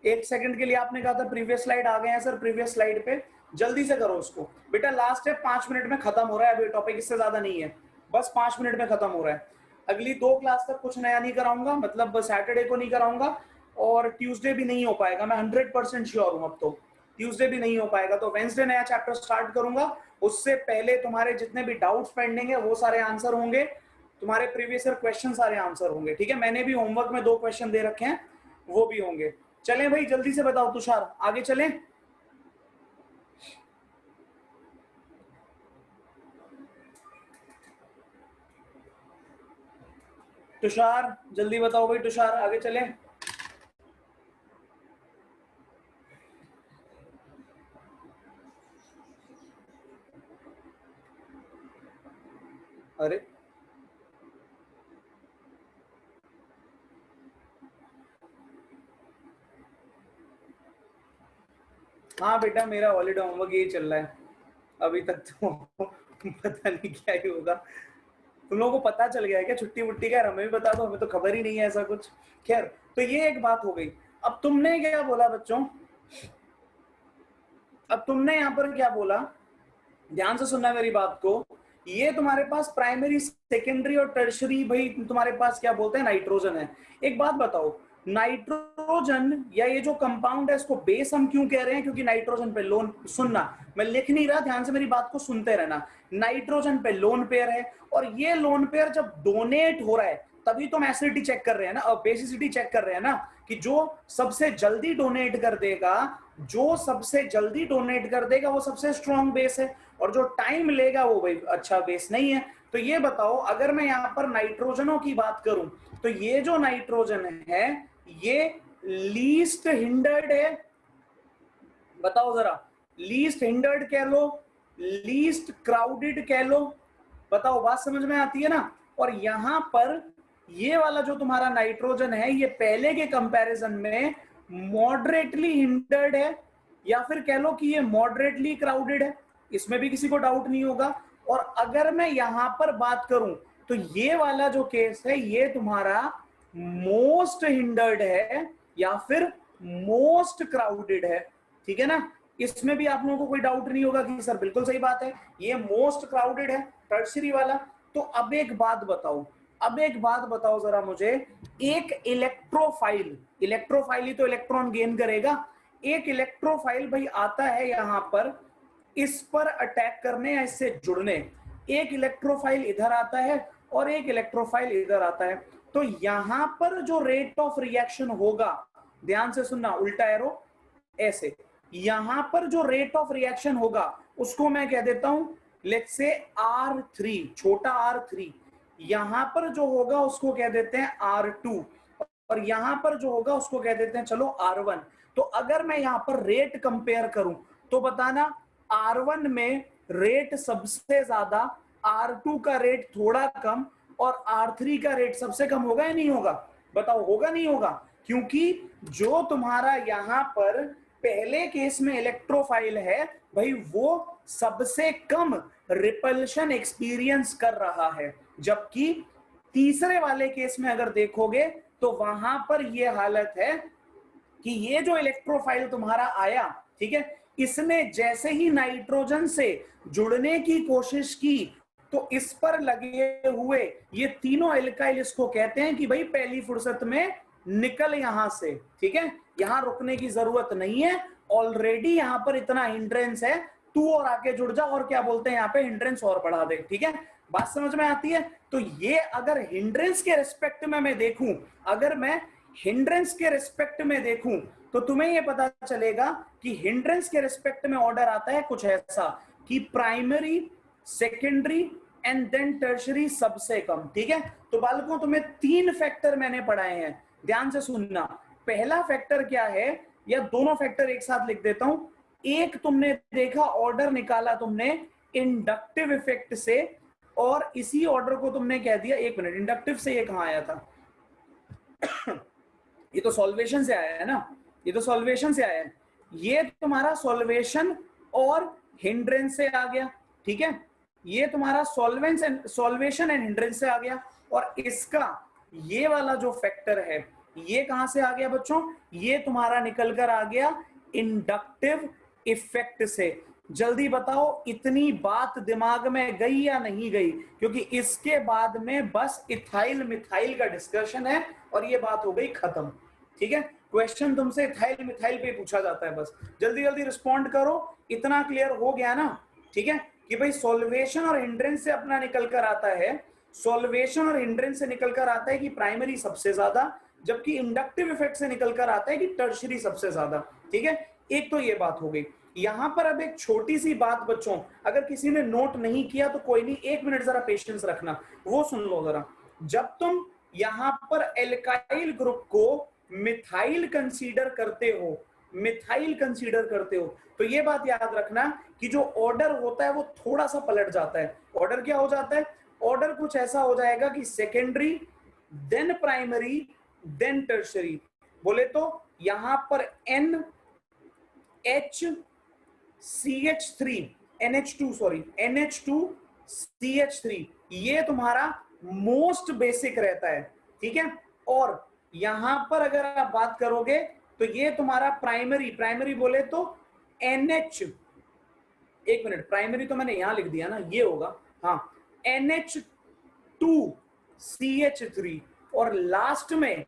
1 सेकंड के लिए आपने कहा था प्रीवियस स्लाइड आ गए हैं सर, प्रीवियस स्लाइड पे जल्दी से करो उसको बेटा, लास्ट है 5 मिनट में खत्म हो रहा है अभी टॉपिक, इससे ज्यादा नहीं है, बस 5 मिनट में खत्म हो रहा है। अगली 2 क्लास तक कुछ नया नहीं कराऊंगा, मतलब सैटरडे को नहीं कराऊंगा और ट्यूसडे भी नहीं हो पाएगा, मैं 100% श्योर हूं अब तो, ट्यूसडे भी नहीं हो पाएगा, तो वेंसडे नया चैप्टर स्टार्ट करूंगा। उससे पहले तुम्हारे जितने भी डाउट्स पेंडिंग है वो सारे आंसर होंगे, तुम्हारे प्रीवियस ईयर क्वेश्चन सारे आंसर होंगे, ठीक है। मैंने भी होमवर्क में 2 क्वेश्चन दे रखे हैं, वो भी होंगे। चलें भाई जल्दी से बताओ तुषार, आगे चलें। तुषार जल्दी बताओ भाई, तुषार आगे चलें। अरे हाँ बेटा, मेरा हॉलीडे होमवर्क यही चल रहा है अभी तक तो पता नहीं क्या ही होगा। तुम लोगों को पता चल गया है क्या छुट्टी वुट्टी का? हमें भी बता दो, हमें तो खबर ही नहीं है ऐसा कुछ। खैर, तो ये एक बात हो गई। अब तुमने क्या बोला बच्चों, अब तुमने यहाँ पर क्या बोला, ध्यान से सुनना मेरी बात को। ये तुम्हारे पास प्राइमरी, सेकेंडरी और टर्शरी, भाई तुम्हारे पास क्या बोलते हैं, नाइट्रोजन है। एक बात बताओ, नाइट्रोजन या ये जो कंपाउंड है इसको बेस हम क्यों कह रहे हैं? क्योंकि नाइट्रोजन पे लोन, सुनना मैं लिख नहीं रहा, ध्यान से मेरी बात को सुनते रहना। नाइट्रोजन पे लोन पेयर है और ये लोन पेयर जब डोनेट हो रहा है तभी तुम एसिडिटी चेक कर रहे हैं ना, और बेसिसिटी चेक कर रहे हैं ना, कि जो सबसे जल्दी डोनेट कर देगा, जो सबसे जल्दी डोनेट कर देगा वो सबसे स्ट्रॉन्ग बेस है, और जो टाइम लेगा वो भाई अच्छा बेस नहीं है। तो ये बताओ, अगर मैं यहाँ पर नाइट्रोजनों की बात करूं तो ये जो नाइट्रोजन है ये लीस्ट हिंडर्ड है, बताओ जरा, लीस्ट हिंडर्ड कह लो, लीस्ट क्राउडेड कह लो, बताओ बात समझ में आती है ना। और यहां पर ये वाला जो तुम्हारा नाइट्रोजन है ये पहले के कंपैरिजन में मॉडरेटली हिंडर्ड है, या फिर कह लो कि ये मॉडरेटली क्राउडेड है, इसमें भी किसी को डाउट नहीं होगा। और अगर मैं यहां पर बात करूं तो ये वाला जो केस है ये तुम्हारा मोस्ट हिंडर्ड है या फिर मोस्ट क्राउडेड है, ठीक है ना। इसमें भी आप लोगों को कोई डाउट नहीं होगा कि सर बिल्कुल सही बात है, ये मोस्ट क्राउडेड है टर्शरी वाला। तो अब एक बात बताओ, अब एक बात बताओ जरा मुझे, एक इलेक्ट्रोफाइल, इलेक्ट्रोफाइल ही तो इलेक्ट्रॉन गेन करेगा, एक इलेक्ट्रोफाइल भाई आता है यहां पर इस पर अटैक करने या इससे जुड़ने, एक इलेक्ट्रोफाइल इधर आता है और एक इलेक्ट्रोफाइल इधर आता है। तो यहां पर जो रेट ऑफ रिएक्शन होगा, ध्यान से सुनना, उल्टा एरो ऐसे, यहां पर जो रेट ऑफ रिएक्शन होगा उसको मैं कह देता हूं लेट्स से R3, छोटा R3, यहां पर जो होगा उसको कह देते हैं R2, और यहां पर जो होगा उसको कह देते हैं चलो R1। तो अगर मैं यहां पर रेट कंपेयर करूं तो बताना, R1 में रेट सबसे ज्यादा, R2 का रेट थोड़ा कम और R3 का रेट सबसे कम होगा या नहीं होगा? बताओ होगा नहीं होगा? क्योंकि जो तुम्हारा यहां पर पहले केस में इलेक्ट्रोफाइल है भाई वो सबसे कम रिपल्शन एक्सपीरियंस कर रहा है, जबकि तीसरे वाले केस में अगर देखोगे तो वहां पर ये हालत है कि ये जो इलेक्ट्रोफाइल तुम्हारा आया, ठीक है, इसने जैसे ही नाइट्रोजन से जुड़ने की कोशिश की तो इस पर लगे हुए ये तीनों एल्काइल इसको कहते हैं कि भाई पहली फुर्सत में निकल यहां से, ठीक है, यहां रुकने की जरूरत नहीं है, ऑलरेडी यहां पर इतना हिंड्रेंस है, तू और आके जुड़ जा, और क्या बोलते हैं यहाँ पे, हिंड्रेंस और बढ़ा दे, ठीक है, बात समझ में आती है। तो ये अगर हिंड्रेंस के रिस्पेक्ट में मैं देखूं, अगर मैं हिंड्रेंस के रिस्पेक्ट में देखूं तो तुम्हें ये पता चलेगा कि हिंड्रेंस के रिस्पेक्ट में ऑर्डर आता है कुछ ऐसा कि primary, secondary and then tertiary सबसे कम, ठीक है। तो बालकों तुम्हें 3 फैक्टर मैंने पढ़ाए हैं, ध्यान से सुनना। पहला फैक्टर क्या है, या दोनों फैक्टर एक साथ लिख देता हूं। एक तुमने देखा, ऑर्डर निकाला तुमने इंडक्टिव इफेक्ट से, और इसी ऑर्डर को तुमने कह दिया, एक मिनट, इंडक्टिव से ये कहां आया था ये तो सॉल्वेशन से आया है ना, ये तो सॉल्वेशन से आया है, ये तुम्हारा सॉल्वेशन और हिंड्रेंस से आ गया, ठीक है, ये तुम्हारा सॉल्वेशन एंड हिंड्रेंस से आ गया, और इसका ये वाला जो फैक्टर है ये कहां से आ गया बच्चों? ये तुम्हारा निकल कर आ गया इंडक्टिव इफेक्ट से। जल्दी बताओ इतनी बात दिमाग में गई या नहीं गई? क्योंकि इसके बाद में बस इथाइल मिथाइल का डिस्कशन है और ये बात हो गई खत्म। ठीक है, क्वेश्चन तुमसे इथाइल मिथाइल पे पूछा जाता है, बस जल्दी जल्दी रिस्पॉन्ड करो। इतना क्लियर हो गया ना? ठीक है कि भाई सॉल्वेशन और हिंड्रेंस से अपना निकल कर आता है, सॉल्वेशन और हिंड्रेंस से निकल कर आता है कि प्राइमरी सबसे ज्यादा, जबकि इंडक्टिव इफेक्ट से निकल कर आता है कि टर्शरी सबसे ज्यादा। ठीक है, एक तो ये बात हो गई। यहां पर अब एक छोटी सी बात बच्चों, अगर किसी ने नोट नहीं किया तो कोई नहीं, 1 मिनट जरा पेशेंस रखना, वो सुन लो जरा। जब तुम यहां पर एल्काइल ग्रुप को मिथाइल कंसीडर करते हो, मिथाइल कंसीडर करते हो, तो ये बात याद रखना कि जो ऑर्डर होता है वो थोड़ा सा पलट जाता है। ऑर्डर क्या हो जाता है? ऑर्डर कुछ ऐसा हो जाएगा कि secondary, then primary, then tertiary. बोले तो यहां पर N H CH3 NH2 sorry NH2 CH3 ये तुम्हारा मोस्ट बेसिक रहता है। ठीक है, और यहां पर अगर आप बात करोगे तो ये तुम्हारा प्राइमरी, प्राइमरी बोले तो NH, 1 मिनट, प्राइमरी तो मैंने यहां लिख दिया ना, ये होगा, हाँ, NH2 CH3, और लास्ट में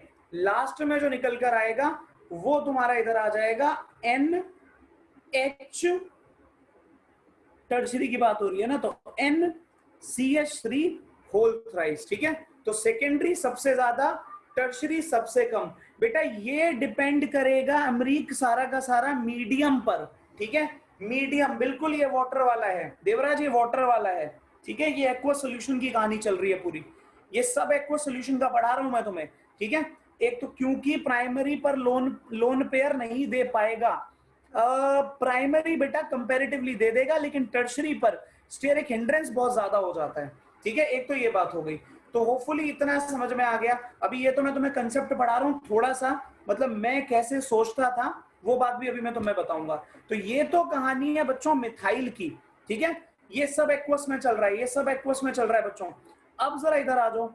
जो निकल कर आएगा वो तुम्हारा इधर आ जाएगा NH, टर्शरी की बात हो रही है ना, तो NCH3 होल थ्राइस। ठीक है, तो सेकेंडरी सबसे ज्यादा, टर्शरी सबसे कम। बेटा ये डिपेंड करेगा अमरीक सारा का सारा मीडियम पर। ठीक है, मीडियम बिल्कुल ये वाटर वाला है देवराज, ये वाटर वाला है। ठीक है, ये एक्वा सोल्यूशन की कहानी चल रही है पूरी, ये सब एक्वा सोल्यूशन का पढ़ा रहा हूं मैं तुम्हें। ठीक है, एक तो क्योंकि प्राइमरी पर लोन पेयर नहीं दे पाएगा, प्राइमरी बेटा कंपैरेटिवली दे देगा, लेकिन टर्शरी पर स्टेरिक हिंड्रेंस बहुत ज्यादा हो जाता है। ठीक है, एक तो ये बात हो गई, तो होपफुली इतना समझ में आ गया। अभी ये तो मैं तुम्हें कंसेप्ट पढ़ा रहा हूँ थोड़ा सा, मतलब मैं कैसे सोचता था वो बात भी अभी मैं तुम्हें बताऊंगा। तो ये तो कहानी है बच्चों मिथाइल की। ठीक है, ये सब एक्वस में चल रहा है, ये सब एक्वस में चल रहा है बच्चों। अब जरा इधर आ जाओ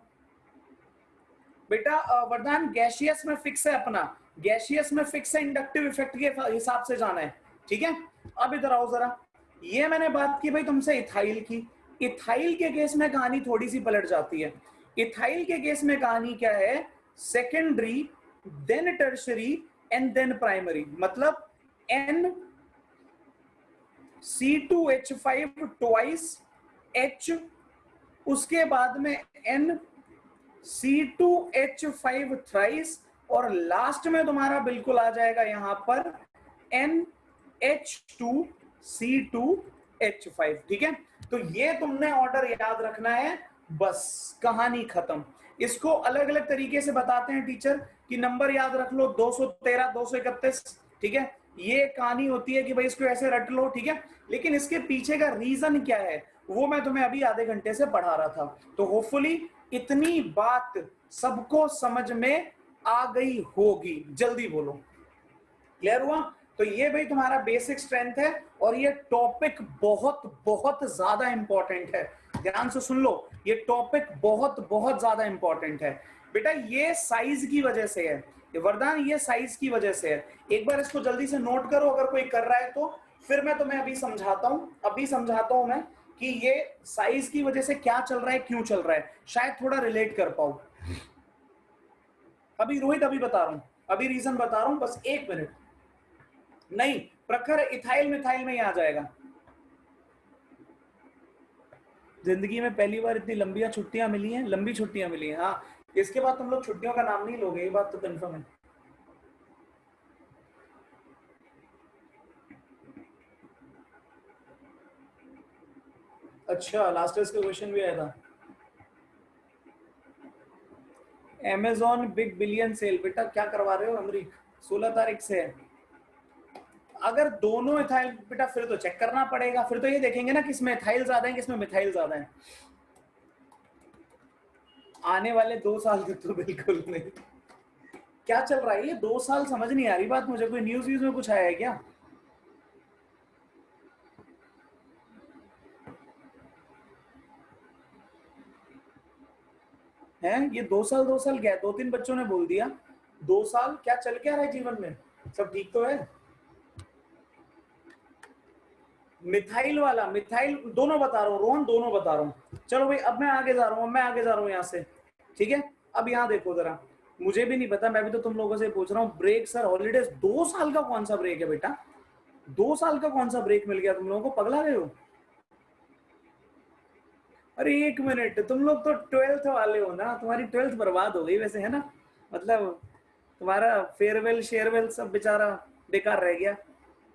बेटा, वरदान गैसियस में फिक्स है अपना, गैसियस में फिक्स है, इंडक्टिव इफेक्ट के हिसाब से जाना है। ठीक है, अब इधर आओ जरा, ये मैंने बात की भाई तुमसे इथाइल की। इथाइल के केस में कहानी थोड़ी सी पलट जाती है। इथाइल के केस में कहानी क्या है? Secondary, then tertiary and then primary, मतलब N C2H5 ट्वाइस H, उसके बाद में N C2H5 थ्राइस, और लास्ट में तुम्हारा बिल्कुल आ जाएगा यहां पर NH2C2H5। ठीक है, तो ये तुमने ऑर्डर याद रखना है, बस कहानी खत्म। इसको अलग अलग तरीके से बताते हैं टीचर कि नंबर याद रख लो 213, 231। ठीक है, ये कहानी होती है कि भाई इसको ऐसे रट लो। ठीक है, लेकिन इसके पीछे का रीजन क्या है वो मैं तुम्हें अभी आधे घंटे से पढ़ा रहा था। तो होपफुली इतनी बात सबको समझ में आ गई होगी, जल्दी बोलो, क्लियर हुआ? तो ये भाई तुम्हारा बेसिक स्ट्रेंथ है, और ये टॉपिक बहुत बहुत ज्यादा इंपॉर्टेंट है। ध्यान से सुन लो, ये टॉपिक बहुत बहुत ज्यादा इंपॉर्टेंट है बेटा। ये साइज की वजह से है, ये वरदान ये साइज की वजह से है। एक बार इसको जल्दी से नोट करो, अगर कोई कर रहा है तो फिर मैं तुम्हें अभी समझाता हूं मैं कि ये साइज की वजह से क्या चल रहा है, क्यों चल रहा है, शायद थोड़ा रिलेट कर पाऊं। अभी रोहित अभी बता रहा हूं, अभी रीजन बता रहा हूं, बस 1 मिनट। नहीं, प्रखर इथाइल मिथाइल में ही आ जाएगा। जिंदगी में पहली बार इतनी लंबी छुट्टियां मिली हैं, लंबी छुट्टियां मिली हैं। हाँ, इसके बाद तुम लोग छुट्टियों का नाम नहीं लोगे, ये बात तो कंफर्म है। अच्छा, लास्ट ईयर का क्वेश्चन भी आया था। Amazon बिग बिलियन सेल, बेटा क्या करवा रहे हो अमरीक? 16 तारीख से है। अगर दोनों इथाइल, बेटा फिर तो चेक करना पड़ेगा, फिर तो ये देखेंगे ना किसमें इथाइल ज्यादा है किसमें मिथाइल ज्यादा है। आने वाले 2 साल तक तो बिल्कुल नहीं। क्या चल रहा है ये 2 साल, समझ नहीं आ रही बात मुझे। कोई न्यूज व्यूज में कुछ आया है क्या? है ये 2 साल क्या? 2-3 बच्चों ने बोल दिया 2 साल क्या चल क्या रहा है जीवन में, सब ठीक तो है? मिथाइल वाला, मिथाइल दोनों बता रहा हूँ रोहन, दोनों बता रहा हूँ। चलो भाई अब मैं आगे जा रहा हूँ यहाँ से, ठीक है। अब यहाँ देखो जरा, मुझे भी नहीं पता, मैं भी तो तुम लोगों से पूछ रहा हूँ। ब्रेक सर हॉलीडेज, 2 साल का कौन सा ब्रेक है बेटा? 2 साल का कौन सा ब्रेक मिल गया तुम लोगों को, पगला गए हो? अरे 1 मिनट, तुम लोग तो 12th वाले हो ना, तुम्हारी 12th बर्बाद हो गई वैसे, है ना? मतलब तुम्हारा फेयरवेल शेयरवेल सब बेचारा बेकार रह गया।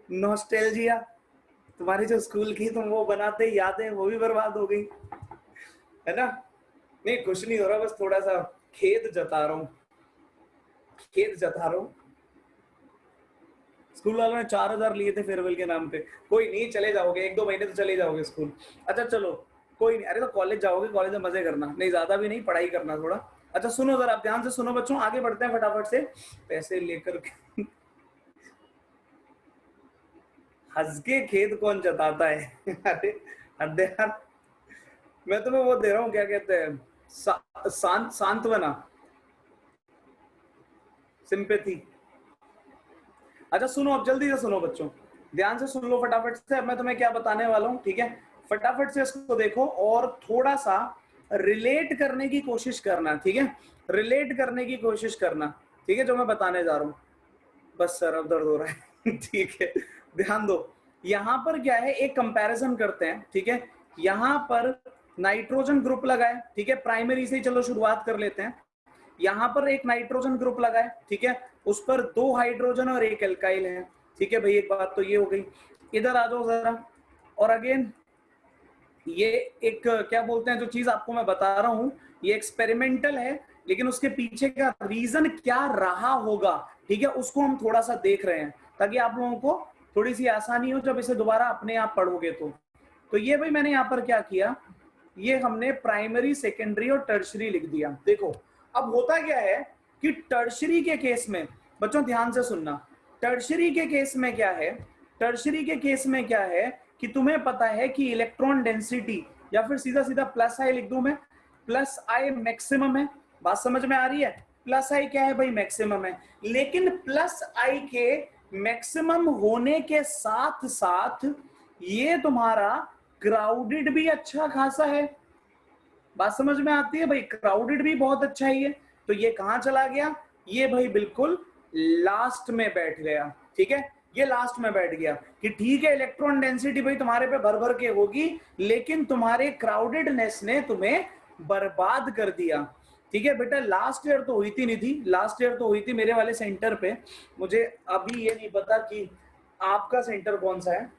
नॉस्टैल्जिया, तुम्हारी जो स्कूल की तुम वो बनाते यादें, वो भी बर्बाद हो गई, है ना? नहीं कुछ नहीं हो रहा, बस थोड़ा सा खेद जता रहा हूँ, खेद जता रहा हूँ। स्कूल वालों ने 4000 लिए थे फेयरवेल के नाम पे। कोई नहीं, चले जाओगे, 1-2 महीने तो चले जाओगे स्कूल। अच्छा चलो कोई नहीं, अरे तो कॉलेज जाओगे, कॉलेज में मजे करना, नहीं ज्यादा भी नहीं, पढ़ाई करना थोड़ा। अच्छा सुनो जरा, आप ध्यान से सुनो बच्चों, आगे बढ़ते हैं फटाफट से। पैसे लेकर हंस के खेद कौन जताता है? अरे हद यार, मैं तुम्हें वो दे रहा हूँ, क्या कहते हैं, सांत्वना, सिंपैथी। अच्छा सुनो, अब जल्दी से सुनो बच्चों, ध्यान से सुन लो फटाफट से। अब मैं तुम्हें क्या बताने वाला हूँ, ठीक है? फटाफट से इसको देखो और थोड़ा सा रिलेट करने की कोशिश करना, ठीक है? रिलेट करने की कोशिश करना, ठीक है, जो मैं बताने जा रहा हूँ। बस सर अब दर्द हो रहा है। ठीक है, ध्यान दो। यहाँ पर क्या है, एक कंपैरिजन करते हैं, ठीक है? यहाँ पर नाइट्रोजन ग्रुप लगा है, ठीक है, प्राइमरी से ही चलो शुरुआत कर लेते हैं। यहाँ पर एक नाइट्रोजन ग्रुप लगा है, ठीक है, उस पर 2 हाइड्रोजन और 1 एल्काइल है, ठीक है भाई, एक बात तो ये हो गई। इधर आ जाओ जरा, और अगेन ये एक क्या बोलते हैं, जो चीज आपको मैं बता रहा हूं ये एक्सपेरिमेंटल है, लेकिन उसके पीछे का रीजन क्या रहा होगा, ठीक है, उसको हम थोड़ा सा देख रहे हैं, ताकि आप लोगों को थोड़ी सी आसानी हो जब इसे दोबारा अपने आप पढ़ोगे तो ये भाई मैंने यहाँ पर क्या किया, ये हमने प्राइमरी सेकेंडरी और टर्शरी लिख दिया। देखो अब होता क्या है कि टर्शरी के केस में, बच्चों ध्यान से सुनना, टर्शरी के केस में क्या है, टर्शरी के केस में क्या है कि तुम्हें पता है कि इलेक्ट्रॉन डेंसिटी, या फिर सीधा सीधा प्लस आई लिख दूं मैं, प्लस आई मैक्सिमम है, बात समझ में आ रही है? प्लस आई क्या है भाई, मैक्सिमम है। लेकिन प्लस आई के मैक्सिमम होने के साथ साथ ये तुम्हारा क्राउडेड भी अच्छा खासा है, बात समझ में आती है भाई? क्राउडेड भी बहुत अच्छा है ये। तो ये कहां चला गया, ये भाई बिल्कुल लास्ट में बैठ गया, ठीक है, ये लास्ट में बैठ गया कि ठीक है इलेक्ट्रॉन डेंसिटी भाई तुम्हारे पे भर भर के होगी, लेकिन तुम्हारे क्राउडेडनेस ने तुम्हें बर्बाद कर दिया, ठीक है बेटा। लास्ट ईयर तो हुई थी निधि, लास्ट ईयर तो हुई थी मेरे वाले सेंटर पे, मुझे अभी ये नहीं पता कि आपका सेंटर कौन सा है,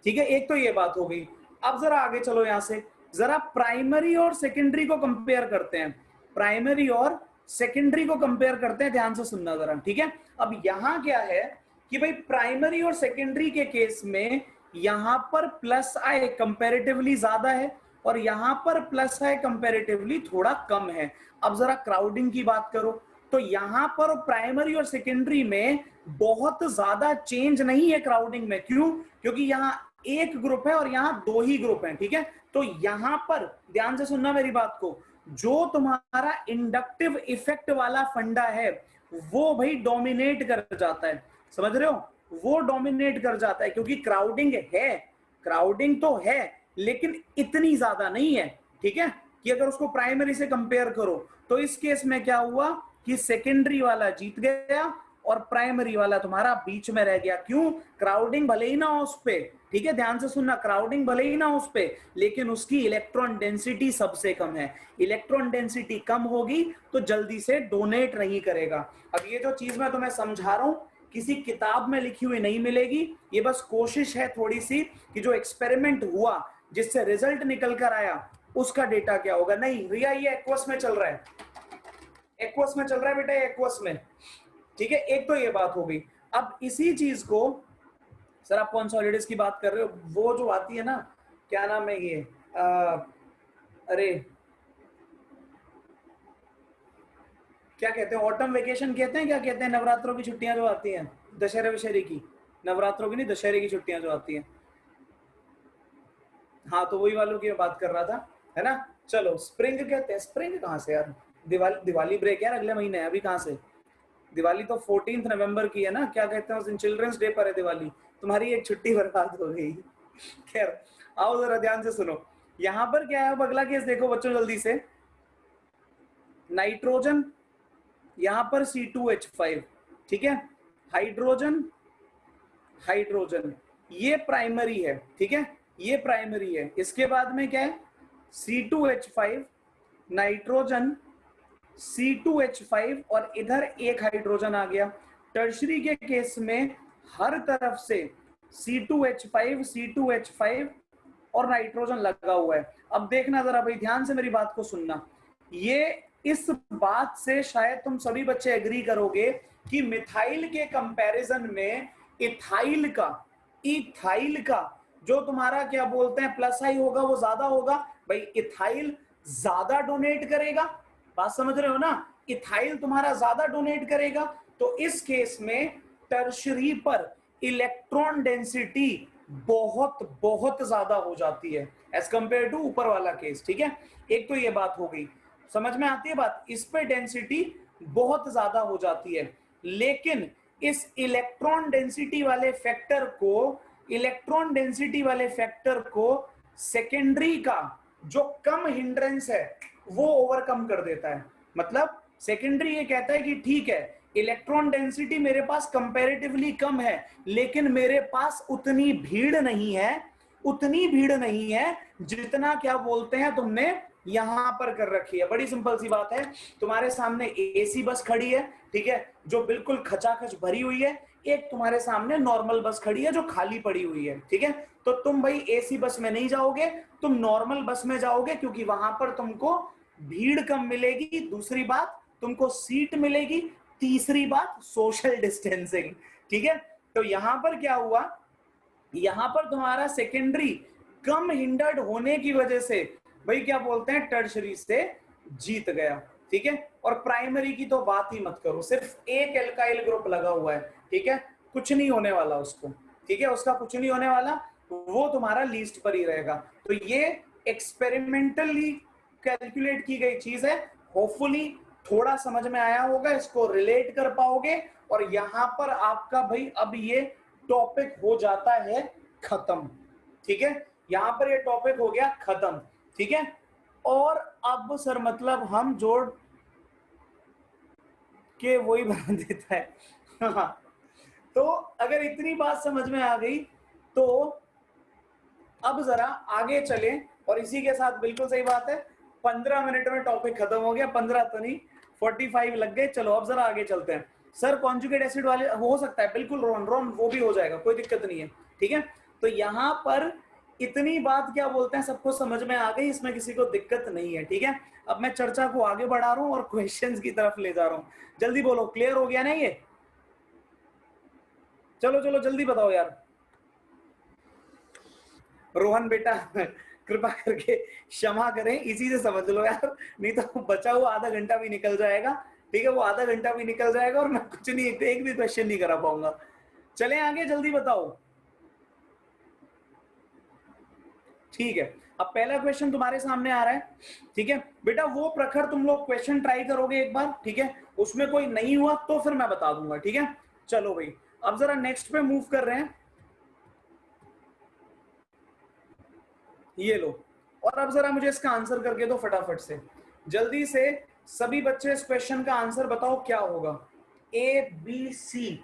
ठीक है, एक तो ये बात हो गई। अब जरा आगे चलो यहां से, जरा प्राइमरी और सेकेंडरी को कंपेयर करते हैं, प्राइमरी और सेकेंडरी को कंपेयर करते हैं, ध्यान से सुनना जरा, ठीक है। अब यहां क्या है कि भाई प्राइमरी और सेकेंडरी के केस में यहां पर प्लस आई कंपैरेटिवली ज्यादा है और यहां पर प्लस आई कंपैरेटिवली थोड़ा कम है। अब जरा क्राउडिंग की बात करो तो यहां पर प्राइमरी और सेकेंडरी में बहुत ज्यादा चेंज नहीं है क्राउडिंग में, क्यों? क्योंकि यहाँ एक ग्रुप है और यहाँ 2 ही ग्रुप हैं, ठीक है। तो यहां पर ध्यान से सुनना मेरी बात को, जो तुम्हारा इंडक्टिव इफेक्ट वाला फंडा है वो भाई डोमिनेट कर जाता है, समझ रहे हो? वो डोमिनेट कर जाता है क्योंकि क्राउडिंग है, क्राउडिंग तो है लेकिन इतनी ज्यादा नहीं है, ठीक है, कि अगर उसको प्राइमरी से कंपेयर करो तो इस केस में क्या हुआ कि सेकेंडरी वाला जीत गया और प्राइमरी वाला तुम्हारा बीच में रह गया। क्यों? क्राउडिंग भले ही ना हो उस पे, ठीक है, ध्यान से सुनना, क्राउडिंग भले ही ना हो उस पे, लेकिन उसकी इलेक्ट्रॉन डेंसिटी सबसे कम है। इलेक्ट्रॉन डेंसिटी कम होगी तो जल्दी से डोनेट नहीं करेगा। अब ये जो चीज मैं तुम्हें समझा रहा हूं किसी किताब में लिखी हुई नहीं मिलेगी, ये बस कोशिश है थोड़ी सी कि जो एक्सपेरिमेंट हुआ जिससे रिजल्ट निकल कर आया उसका डेटा क्या होगा। नहीं रिया, ये एक्वस में चल रहा है, एक्वस में चल रहा है बेटा, एक्वस में, ठीक है। एक तो ये बात हो गई। अब इसी चीज को, सर आप कौन सा हॉलीडेज की बात कर रहे हो, वो जो आती है ना, क्या नाम है ये, अरे क्या कहते हैं, ऑटम वेकेशन कहते हैं, क्या कहते हैं, नवरात्रों की छुट्टियां जो आती हैं, दशहरे वशहरे की, नवरात्रों की नहीं दशहरे की छुट्टियां जो आती हैं, हाँ तो वही वालों की बात कर रहा था, है ना। चलो स्प्रिंग कहते हैं, स्प्रिंग कहाँ से यार, दिवाली ब्रेक है अगले महीने, अभी कहाँ से? दिवाली तो 14 नवंबर की है ना, क्या कहते हैं उस दिन, चिल्ड्रंस डे पर है दिवाली। तुम्हारी एक छुट्टी बर्बाद हो गई। खैर आओ जरा ध्यान से सुनो, यहां पर क्या है, अब अगला केस देखो बच्चों जल्दी से। नाइट्रोजन, यहां पर C2H5, ठीक है, हाइड्रोजन, हाइड्रोजन, ये प्राइमरी है, ठीक है, ये प्राइमरी है। इसके बाद में क्या है, C2H5, नाइट्रोजन, C2H5 और इधर एक हाइड्रोजन आ गया। टर्शरी के केस में हर तरफ से C2H5, C2H5 और नाइट्रोजन लगा हुआ है। अब देखना जरा भाई, ध्यान से मेरी बात को सुनना, ये इस बात से शायद तुम सभी बच्चे एग्री करोगे कि मिथाइल के कंपैरिजन में इथाइल का जो तुम्हारा क्या बोलते हैं प्लस आई होगा वो ज्यादा होगा। भाई इथाइल ज्यादा डोनेट करेगा, बात समझ रहे हो ना, इथाइल तुम्हारा ज्यादा डोनेट करेगा। तो इस केस में टर्शरी पर इलेक्ट्रॉन डेंसिटी बहुत बहुत ज्यादा हो जाती है एज कंपेयर टू ऊपर वाला केस, ठीक है। एक तो ये बात हो गई, समझ में आती है बात, इस पे डेंसिटी बहुत ज्यादा हो जाती है। लेकिन इस इलेक्ट्रॉन डेंसिटी वाले फैक्टर को सेकेंडरी का जो कम हिंड्रेंस है वो ओवरकम कर देता है। मतलब सेकेंडरी ये कहता है कि ठीक है, इलेक्ट्रॉन डेंसिटी मेरे पास कंपैरेटिवली कम है, लेकिन मेरे पास उतनी भीड़ नहीं है जितना क्या बोलते हैं तुमने यहां पर कर रखी है। बड़ी सिंपल सी बात है, तुम्हारे सामने एसी बस खड़ी है, ठीक है, जो बिल्कुल खचाखच भरी हुई है, एक तुम्हारे सामने नॉर्मल बस खड़ी है जो खाली पड़ी हुई है, ठीक है। तो तुम भाई एसी बस में नहीं जाओगे, तुम नॉर्मल बस में जाओगे, क्योंकि वहां पर तुमको भीड़ कम मिलेगी, दूसरी बात तुमको सीट मिलेगी, तीसरी बात सोशल डिस्टेंसिंग, ठीक है। तो यहां पर क्या हुआ, यहां पर तुम्हारा सेकेंडरी कम हिंडर्ड होने की वजह से भाई क्या बोलते हैं टर्शरी से जीत गया, ठीक है। और प्राइमरी की तो बात ही मत करो, सिर्फ एक एल्काइल ग्रुप लगा हुआ है, ठीक है, कुछ नहीं होने वाला उसको, ठीक है, उसका कुछ नहीं होने वाला, वो तुम्हारा लीस्ट पर ही रहेगा। तो ये एक्सपेरिमेंटली कैलकुलेट की गई चीज है, होपफुली थोड़ा समझ में आया होगा, इसको रिलेट कर पाओगे, और यहां पर आपका भाई अब ये टॉपिक हो जाता है खत्म, ठीक है, यहां पर ये टॉपिक हो गया खत्म, ठीक है। और अब सर मतलब हम जोड़ के वही बना देता है। हाँ, तो अगर इतनी बात समझ में आ गई तो अब जरा आगे चले, और इसी के साथ बिल्कुल सही बात है, 15 मिनट में टॉपिक खत्म हो गया, 15 तो नहीं 45 लग गए। चलो अब जरा आगे चलते हैं। सर कॉन्जुगेट एसिड वाले हो सकता है, बिल्कुल रोन वो भी हो जाएगा, कोई दिक्कत नहीं है, ठीक है। तो यहां पर इतनी बात क्या बोलते हैं सबको समझ में आ गई, इसमें किसी को दिक्कत नहीं है, ठीक है। अब मैं चर्चा को आगे बढ़ा रहा हूं और क्वेश्चंस की तरफ ले जा रहा हूं, जल्दी बोलो, क्लियर हो गया ना ये? चलो चलो जल्दी बताओ यार। रोहन बेटा कृपा करके क्षमा करें, इसी से समझ लो यार, नहीं तो बचा हुआ आधा घंटा भी निकल जाएगा, ठीक है, वो आधा घंटा भी निकल जाएगा और मैं कुछ नहीं, एक भी क्वेश्चन नहीं करा पाऊंगा। चले आगे, जल्दी बताओ, ठीक है। अब पहला क्वेश्चन तुम्हारे सामने आ रहा है, ठीक है बेटा, वो प्रखर तुम लोग क्वेश्चन ट्राई करोगे एक बार, ठीक है, उसमें कोई नहीं हुआ तो फिर मैं बता दूंगा, ठीक है। चलो भाई अब जरा नेक्स्ट पे मूव कर रहे हैं, ये लो, और अब जरा मुझे इसका आंसर करके दो फटाफट से, जल्दी से सभी बच्चे इस क्वेश्चन का आंसर बताओ क्या होगा, ABC,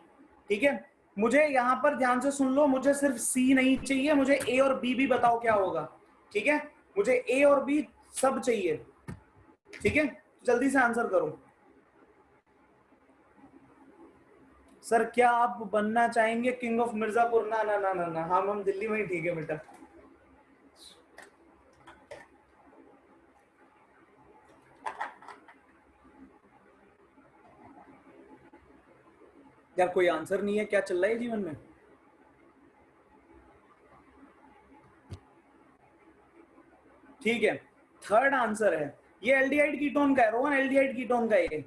ठीक है। मुझे यहां पर ध्यान से सुन लो, मुझे सिर्फ C नहीं चाहिए, मुझे A और B भी बताओ क्या होगा, ठीक है, मुझे A और B सब चाहिए, ठीक है, जल्दी से आंसर करो। सर क्या आप बनना चाहेंगे किंग ऑफ मिर्जापुर? ना ना ना ना ना, हम दिल्ली में ही ठीक है बेटा। यार कोई आंसर नहीं है, क्या चल रहा है जीवन में? ठीक है, थर्ड आंसर है, ये एल्डिहाइड कीटोन का है रोहन, एल्डिहाइड कीटोन का ये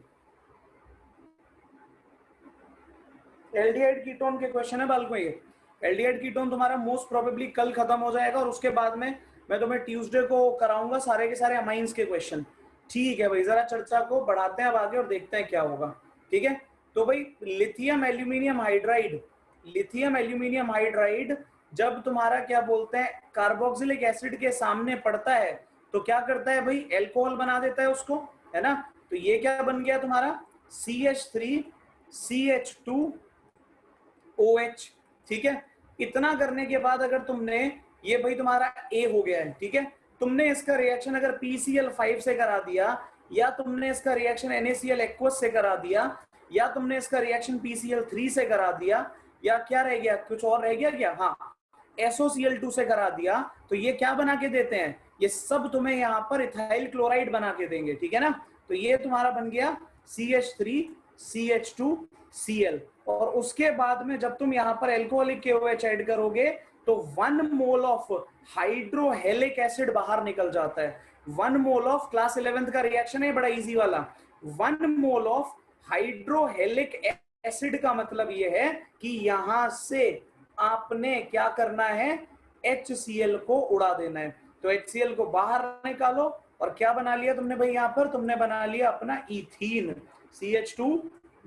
एल्डिहाइड कीटोन के क्वेश्चन है बालको। ये एल्डिहाइड कीटोन तुम्हारा मोस्ट प्रोबेबली कल खत्म हो जाएगा, और उसके बाद में मैं तुम्हें ट्यूसडे को कराऊंगा सारे के सारे अमाइंस के क्वेश्चन, ठीक है भाई, जरा चर्चा को बढ़ाते हैं अब आगे और देखते हैं क्या होगा। ठीक है, तो भाई lithium aluminium hydride, lithium aluminium hydride जब तुम्हारा क्या बोलते हैं कार्बोक्सिलिक एसिड के सामने पड़ता है तो क्या करता है भाई, एल्कोहल बना देता है उसको, है ना। तो ये क्या बन गया तुम्हारा CH3CH2OH। ठीक है, इतना करने के बाद अगर तुमने ये भाई तुम्हारा A हो गया है, ठीक है, तुमने इसका रिएक्शन अगर PCl5 से करा दिया, या तुमने इसका रिएक्शन NaCl एक्वस से करा दिया, या तुमने इसका रिएक्शन PCl3 से करा दिया, या क्या रह गया, कुछ और रह गया क्या, हाँ SOCl2 से करा दिया, तो ये क्या बना के देते हैं, ये सब तुम्हें यहाँ पर इथाइल क्लोराइड बना के देंगे। ठीक है ना, तो ये तुम्हारा बन गया CH3CH2Cl। और उसके बाद में जब तुम यहाँ पर एल्कोहलिक KOH ऐड करोगे तो 1 मोल ऑफ हाइड्रोहेलिक एसिड बाहर निकल जाता है। 1 मोल ऑफ, क्लास 11th का रिएक्शन है बड़ा इजी वाला, 1 मोल ऑफ हाइड्रोहेलिक एसिड का मतलब ये है कि यहां से आपने क्या करना है, HCl को उड़ा देना है। तो HCl को बाहर निकालो और क्या बना लिया तुमने भाई, यहां पर तुमने बना लिया अपना ethene, CH2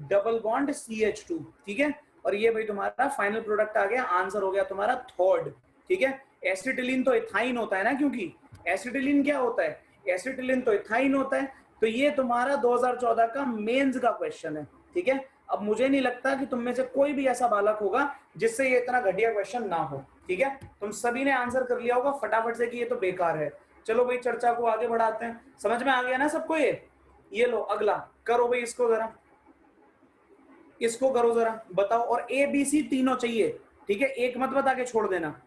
double bond CH2। ठीक है, और ये भाई तुम्हारा फाइनल प्रोडक्ट आ गया, आंसर हो गया तुम्हारा थर्ड। ठीक है, एसिटिलीन तो इथाइन होता है ना, क्योंकि एसिटिलीन क्या होता है, एसिटिलीन तो इथाइन होता है। तो ये तुम्हारा 2014 का मेंस का क्वेश्चन है। ठीक है, अब मुझे नहीं लगता कि तुम में से कोई भी ऐसा बालक होगा जिससे ये इतना घटिया क्वेश्चन ना हो। ठीक है, तुम सभी ने आंसर कर लिया होगा फटाफट से कि ये तो बेकार है। चलो भाई चर्चा को आगे बढ़ाते हैं, समझ में आ गया ना सबको ये लो अगला करो भाई, इसको जरा, इसको करो जरा, बताओ। और ABC तीनों चाहिए, ठीक है, एक मत बता के छोड़ देना।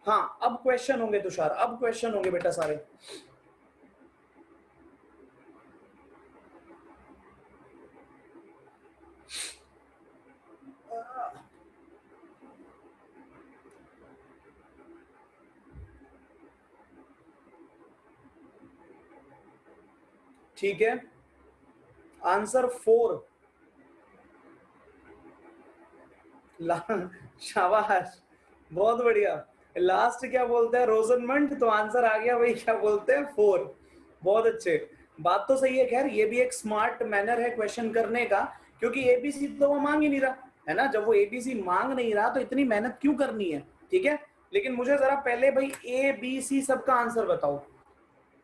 हाँ अब क्वेश्चन होंगे तुषार, अब क्वेश्चन होंगे बेटा सारे। ठीक है, आंसर 4, शाबाश, बहुत बढ़िया। लास्ट क्या बोलते हैं, रोजनमंड, तो आंसर आ गया भाई, क्या बोलते हैं 4। बहुत अच्छे, बात तो सही है। खैर ये भी एक स्मार्ट मैनर है क्वेश्चन करने का, क्योंकि ABC तो वो मांग ही नहीं रहा है ना, जब वो ABC मांग नहीं रहा तो इतनी मेहनत क्यों करनी है। ठीक है, लेकिन मुझे जरा पहले भाई ABC सबका आंसर बताओ।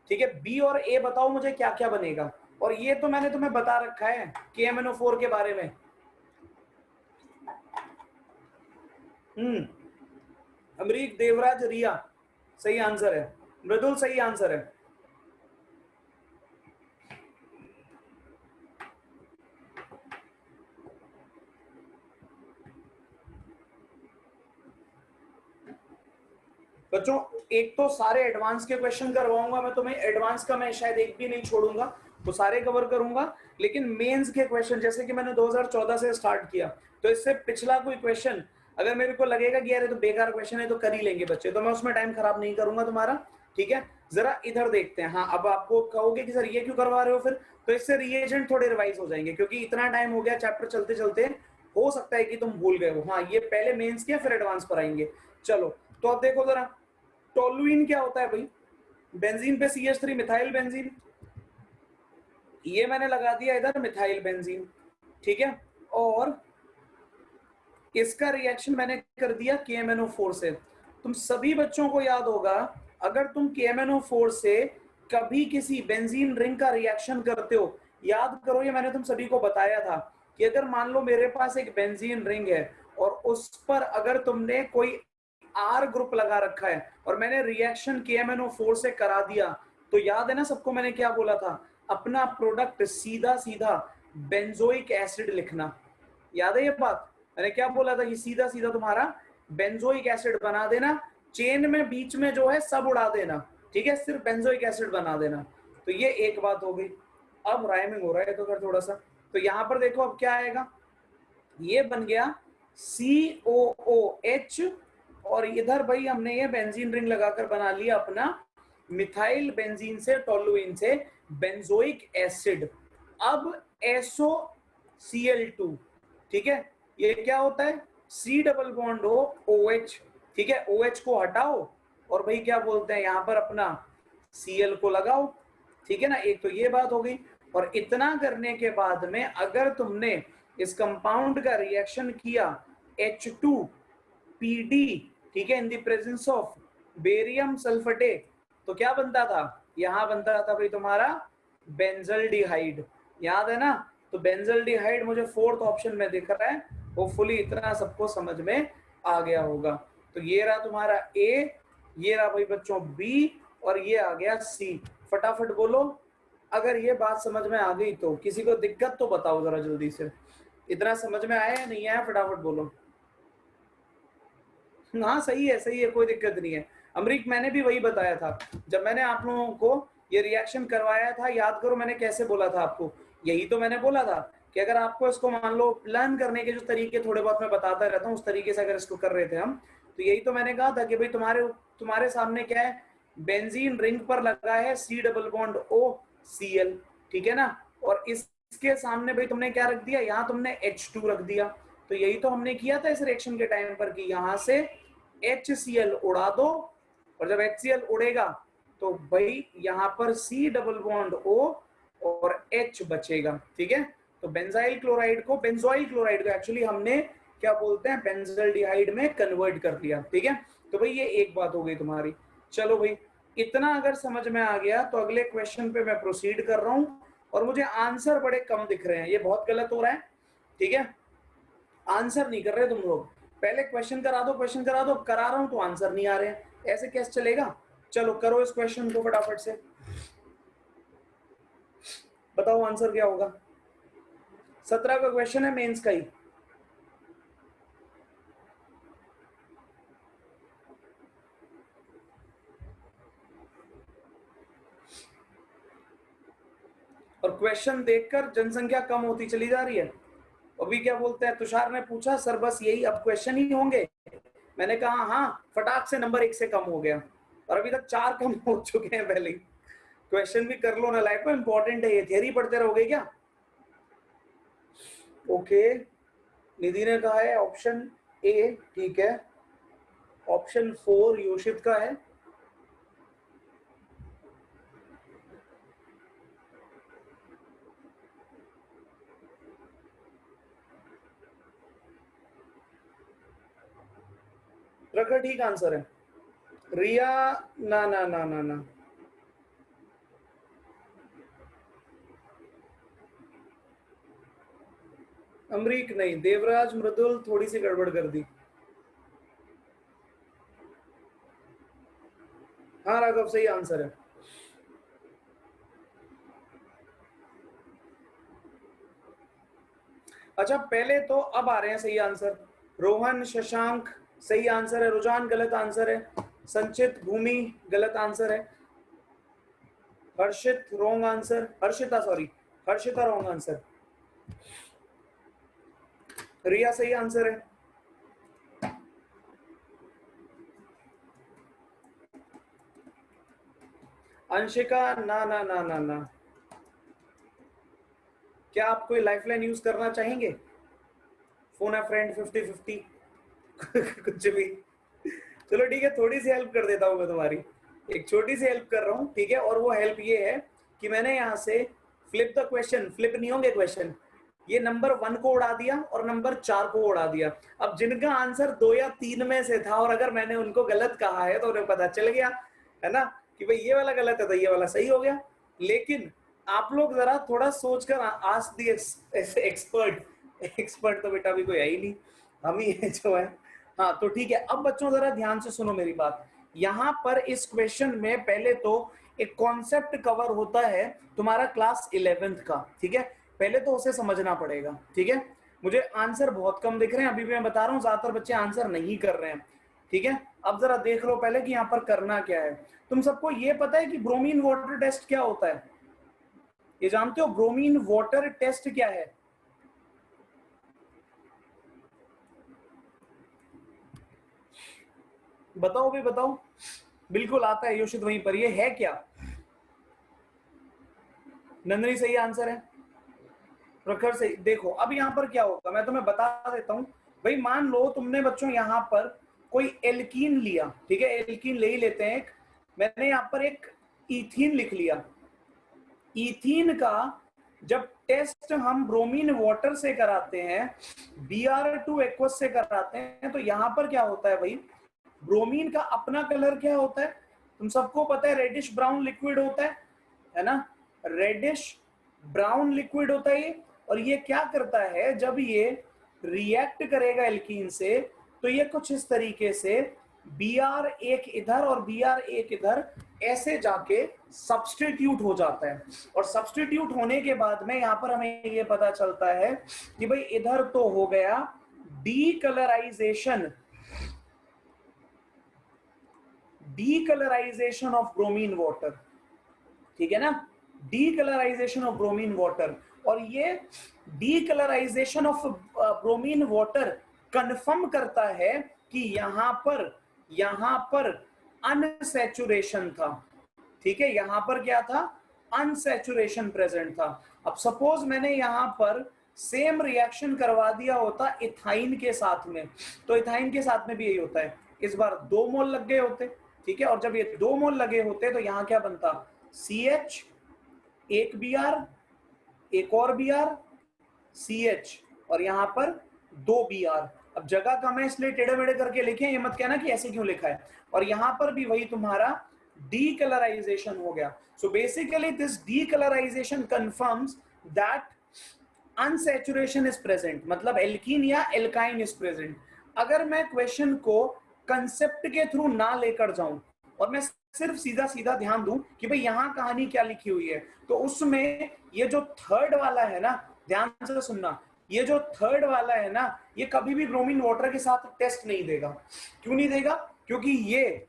ठीक है, B और A बताओ मुझे क्या क्या बनेगा। और ये तो मैंने तुम्हें बता रखा है KMNO4 के बारे में। अमरीक, देवराज, रिया सही आंसर है, मृदुल सही आंसर है। बच्चों एक तो सारे एडवांस के क्वेश्चन करवाऊंगा मैं तुम्हें, एडवांस का मैं शायद एक भी नहीं छोड़ूंगा, तो सारे कवर करूंगा। लेकिन मेंस के क्वेश्चन जैसे कि मैंने 2014 से स्टार्ट किया, तो इससे पिछला कोई क्वेश्चन अगर मेरे को लगेगा कि यार ये तो बेकार क्वेश्चन है तो कर ही लेंगे बच्चे, तो मैं उसमें टाइम खराब नहीं करूंगा तुम्हारा। ठीक है, जरा इधर देखते हैं। हाँ अब आपको कहोगे कि सर ये क्यों करवा रहे हो फिर, तो इससे रिएजेंट थोड़े रिवाइज हो जाएंगे, क्योंकि इतना टाइम हो गया चैप्टर चलते चलते, हो सकता है कि तुम भूल गए हो। हाँ ये पहले मेंस किया फिर एडवांस पर आएंगे। चलो तो अब देखो जरा, टोलुइन क्या होता है भाई, बेंजीन पे CH3 मिथाइल बेंजीन, ये मैंने लगा दिया इधर मिथाइल बेंजीन। ठीक है, और इसका रिएक्शन मैंने कर दिया KMNO4 से। तुम सभी बच्चों को याद होगा, अगर तुम KMNO4 से कभी किसी बेंजीन रिंग का रिएक्शन करते हो, याद करो ये मैंने तुम सभी को बताया था कि अगर मान लो मेरे पास एक बेंजीन रिंग है और उस पर अगर तुमने कोई R ग्रुप लगा रखा है और मैंने रिएक्शन KMNO4 से करा दिया, तो याद है ना सबको मैंने क्या बोला था, अपना प्रोडक्ट सीधा सीधा बेंजोइक एसिड लिखना। याद है ये बात, मैंने क्या बोला था कि सीधा सीधा तुम्हारा बेंजोइक एसिड बना देना, चेन में बीच में जो है सब उड़ा देना। ठीक है, सिर्फ बेंजोइक एसिड बना देना। तो ये एक बात हो गई। अब राइमिंग हो रहा है तो फिर थोड़ा सा, तो यहां पर देखो अब क्या आएगा, ये बन गया COOH, और इधर भाई हमने ये बेंजीन रिंग लगाकर बना लिया अपना मिथाइल बेंजीन से टोलुइन से बेंजोइक एसिड। अब SOCl2, ठीक है, ये क्या होता है, C डबल बॉन्ड हो OH। ठीक है, OH को हटाओ और भाई क्या बोलते हैं यहाँ पर अपना Cl को लगाओ, ठीक है ना। एक तो ये बात हो गई। और इतना करने के बाद में अगर तुमने इस कंपाउंड का रिएक्शन किया H2PD, ठीक है, in the presence of barium sulphate, तो क्या बनता था, यहां बनता था भाई तुम्हारा बेंजल्डिहाइड, याद है ना। तो बेंजल्डिहाइड मुझे फोर्थ ऑप्शन में दिख रहा है, होपफुली इतना सबको समझ में आ गया होगा। तो ये रहा तुम्हारा ए, ये रहा भाई बच्चों बी, और ये आ गया सी। फटाफट बोलो अगर ये बात समझ में आ गई तो। किसी को दिक्कत तो बताओ जरा जल्दी से, इतना समझ में आया या नहीं आया, फटाफट बोलो। हाँ सही है, कोई दिक्कत नहीं है। अमरीक मैंने भी वही बताया था जब मैंने आप लोगों को ये रिएक्शन करवाया था, याद करो मैंने कैसे बोला था आपको। यही तो मैंने बोला था कि अगर आपको इसको मान लो प्लान करने के जो तरीके थोड़े बहुत मैं बताता रहता हूँ, उस तरीके से अगर इसको कर रहे थे हम, तो यही तो मैंने कहा था कि भाई तुम्हारे सामने क्या है, बेंजीन रिंग पर लगा है C डबल बॉन्ड OCl, ठीक है ना। और इसके सामने भाई तुमने क्या रख दिया, यहाँ तुमने H2 रख दिया। तो यही तो हमने किया था इस रिएक्शन के टाइम पर कि यहाँ से HCl उड़ा दो, और जब HCl उड़ेगा तो भाई यहाँ पर C डबल बॉन्ड O और H बचेगा, ठीक है। तो बेंजाइल क्लोराइड को एक्चुअली हमने क्या बोलते हैं, बेंजल्डिहाइड में कन्वर्ट कर दिया, ठीक है। तो भाई ये एक बात हो गई तुम्हारी। चलो भाई इतना अगर समझ में आ गया तो अगले क्वेश्चन पे मैं प्रोसीड कर रहा हूं। और मुझे आंसर बड़े कम दिख रहे हैं, ये बहुत गलत हो रहा है, ठीक है। आंसर नहीं कर रहे तुम लोग, पहले क्वेश्चन करा दो, करा रहा हूं तो आंसर नहीं आ रहे हैं, ऐसे कैसे चलेगा। चलो करो इस क्वेश्चन को फटाफट से, बताओ आंसर क्या होगा। 17 का क्वेश्चन है मेंस का ही। और क्वेश्चन देखकर जनसंख्या कम होती चली जा रही है। अभी क्या बोलते हैं, तुषार ने पूछा सर बस यही अब क्वेश्चन ही होंगे। मैंने कहा हाँ, फटाक से नंबर 1 से कम हो गया, और अभी तक 4 कम हो चुके हैं पहले ही। क्वेश्चन भी कर लो ना, लाइफ में इंपॉर्टेंट है ये, थियरी पढ़ते रहोगे क्या। ओके, निधि ने कहा है ऑप्शन ए, ठीक है। ऑप्शन 4 योशित का है। प्रखर ठीक आंसर है। रिया ना ना ना ना ना, अमरीक नहीं, देवराज मृदुल थोड़ी सी गड़बड़ कर दी। हाँ राघव सही आंसर है। अच्छा पहले तो अब आ रहे हैं सही आंसर। रोहन शशांक सही आंसर है, रुझान गलत आंसर है, संचित भूमि गलत आंसर है, Harshit wrong answer, Harshita wrong answer, Riya सही आंसर है। अंशिका ना ना ना ना ना, क्या आप कोई लाइफलाइन यूज करना चाहेंगे, फोन है फ्रेंड 50-50 कुछ भी। चलो ठीक है, थोड़ी सी हेल्प कर देता हूँ मैं तुम्हारी, एक छोटी सी हेल्प कर रहा हूँ, ठीक है। और वो हेल्प ये है कि मैंने यहाँ से फ्लिप द क्वेश्चन, फ्लिप नहीं होंगे क्वेश्चन, ये नंबर 1 को उड़ा दिया और नंबर 4 को उड़ा दिया। अब जिनका आंसर 2 या 3 में से था और अगर मैंने उनको गलत कहा है तो उन्हें पता चल गया है ना कि भाई ये वाला गलत है तो ये वाला सही हो गया। लेकिन आप लोग जरा थोड़ा सोचकर आस्क दी एक्सपर्ट तो बेटा अभी कोई है ही नहीं, हम ही है जो है। हाँ तो ठीक है, अब बच्चों जरा ध्यान से सुनो मेरी बात। यहाँ पर इस क्वेश्चन में पहले तो एक कॉन्सेप्ट कवर होता है तुम्हारा क्लास 11th का, ठीक है। पहले तो उसे समझना पड़ेगा, ठीक है। मुझे आंसर बहुत कम दिख रहे हैं, अभी भी मैं बता रहा हूँ ज्यादातर बच्चे आंसर नहीं कर रहे हैं, ठीक है। अब जरा देख लो पहले कि यहाँ पर करना क्या है। तुम सबको ये पता है कि ब्रोमीन वाटर टेस्ट क्या होता है, ये जानते हो ब्रोमीन वाटर टेस्ट क्या है। बताओ भी बताओ, बिल्कुल आता है योशित वहीं पर, ये है क्या। नंदनी सही आंसर है, प्रखर से। देखो अब यहाँ पर क्या होगा मैं तुम्हें बता देता हूँ। भाई मान लो तुमने बच्चों यहाँ पर कोई एल्कीन लिया, ठीक है, एल्कीन ले ही लेते हैं एक, मैंने यहाँ पर एक इथीन लिख लिया। इथीन का जब टेस्ट हम ब्रोमीन वाटर से कराते हैं, Br2 एक्वस से कराते हैं, तो यहां पर क्या होता है भाई, ब्रोमीन का अपना कलर क्या होता है, तुम सबको पता है, रेडिश ब्राउन लिक्विड होता है ना, रेडिश ब्राउन लिक्विड होता है ये। और ये क्या करता है, जब ये रिएक्ट करेगा एल्कीन से, तो ये कुछ इस तरीके से Br एक इधर और Br एक इधर ऐसे जाके सब्स्टिट्यूट हो जाता है। और सब्स्टिट्यूट होने के बाद में यहां पर हमें ये पता चलता है कि भाई इधर तो हो गया डीकलराइजेशन ऑफ ब्रोमीन वाटर, ठीक है ना, डीकलराइजेशन ऑफ ब्रोमीन वाटर। और ये decolourisation of bromine water confirm करता है कि यहां पर अनसैचुरेशन था, ठीक है, यहां पर क्या था, अनसैचुरेशन प्रेजेंट था। अब सपोज मैंने यहां पर सेम रिएक्शन करवा दिया होता इथाइन के साथ में, तो इथाइन के साथ में भी यही होता है, इस बार 2 मोल लग गए होते, ठीक है, और जब ये 2 मोल लगे होते तो यहां क्या बनता, CH, एक Br, एक और Br, CH, और यहां पर 2 Br। अब जगह कम है इसलिए टेढ़े मेढ़े करके लिखे, ये मत कहना कि ऐसे क्यों लिखा है। और यहां पर भी वही तुम्हारा डीकलराइजेशन हो गया। So basically this decolourisation confirms that unsaturation is present, मतलब एल्कीन या एल्काइन इज प्रेजेंट। अगर मैं क्वेश्चन को कंसेप्ट के थ्रू ना लेकर जाऊं और मैं सिर्फ सीधा सीधा ध्यान दूं कि भाई यहां कहानी क्या लिखी हुई है, तो उसमें ये जो थर्ड वाला है ना, ध्यान से सुनना, ये जो थर्ड वाला है ना, ये कभी भी ब्रोमीन वाटर के साथ टेस्ट नहीं देगा। क्यों नहीं देगा, क्योंकि ये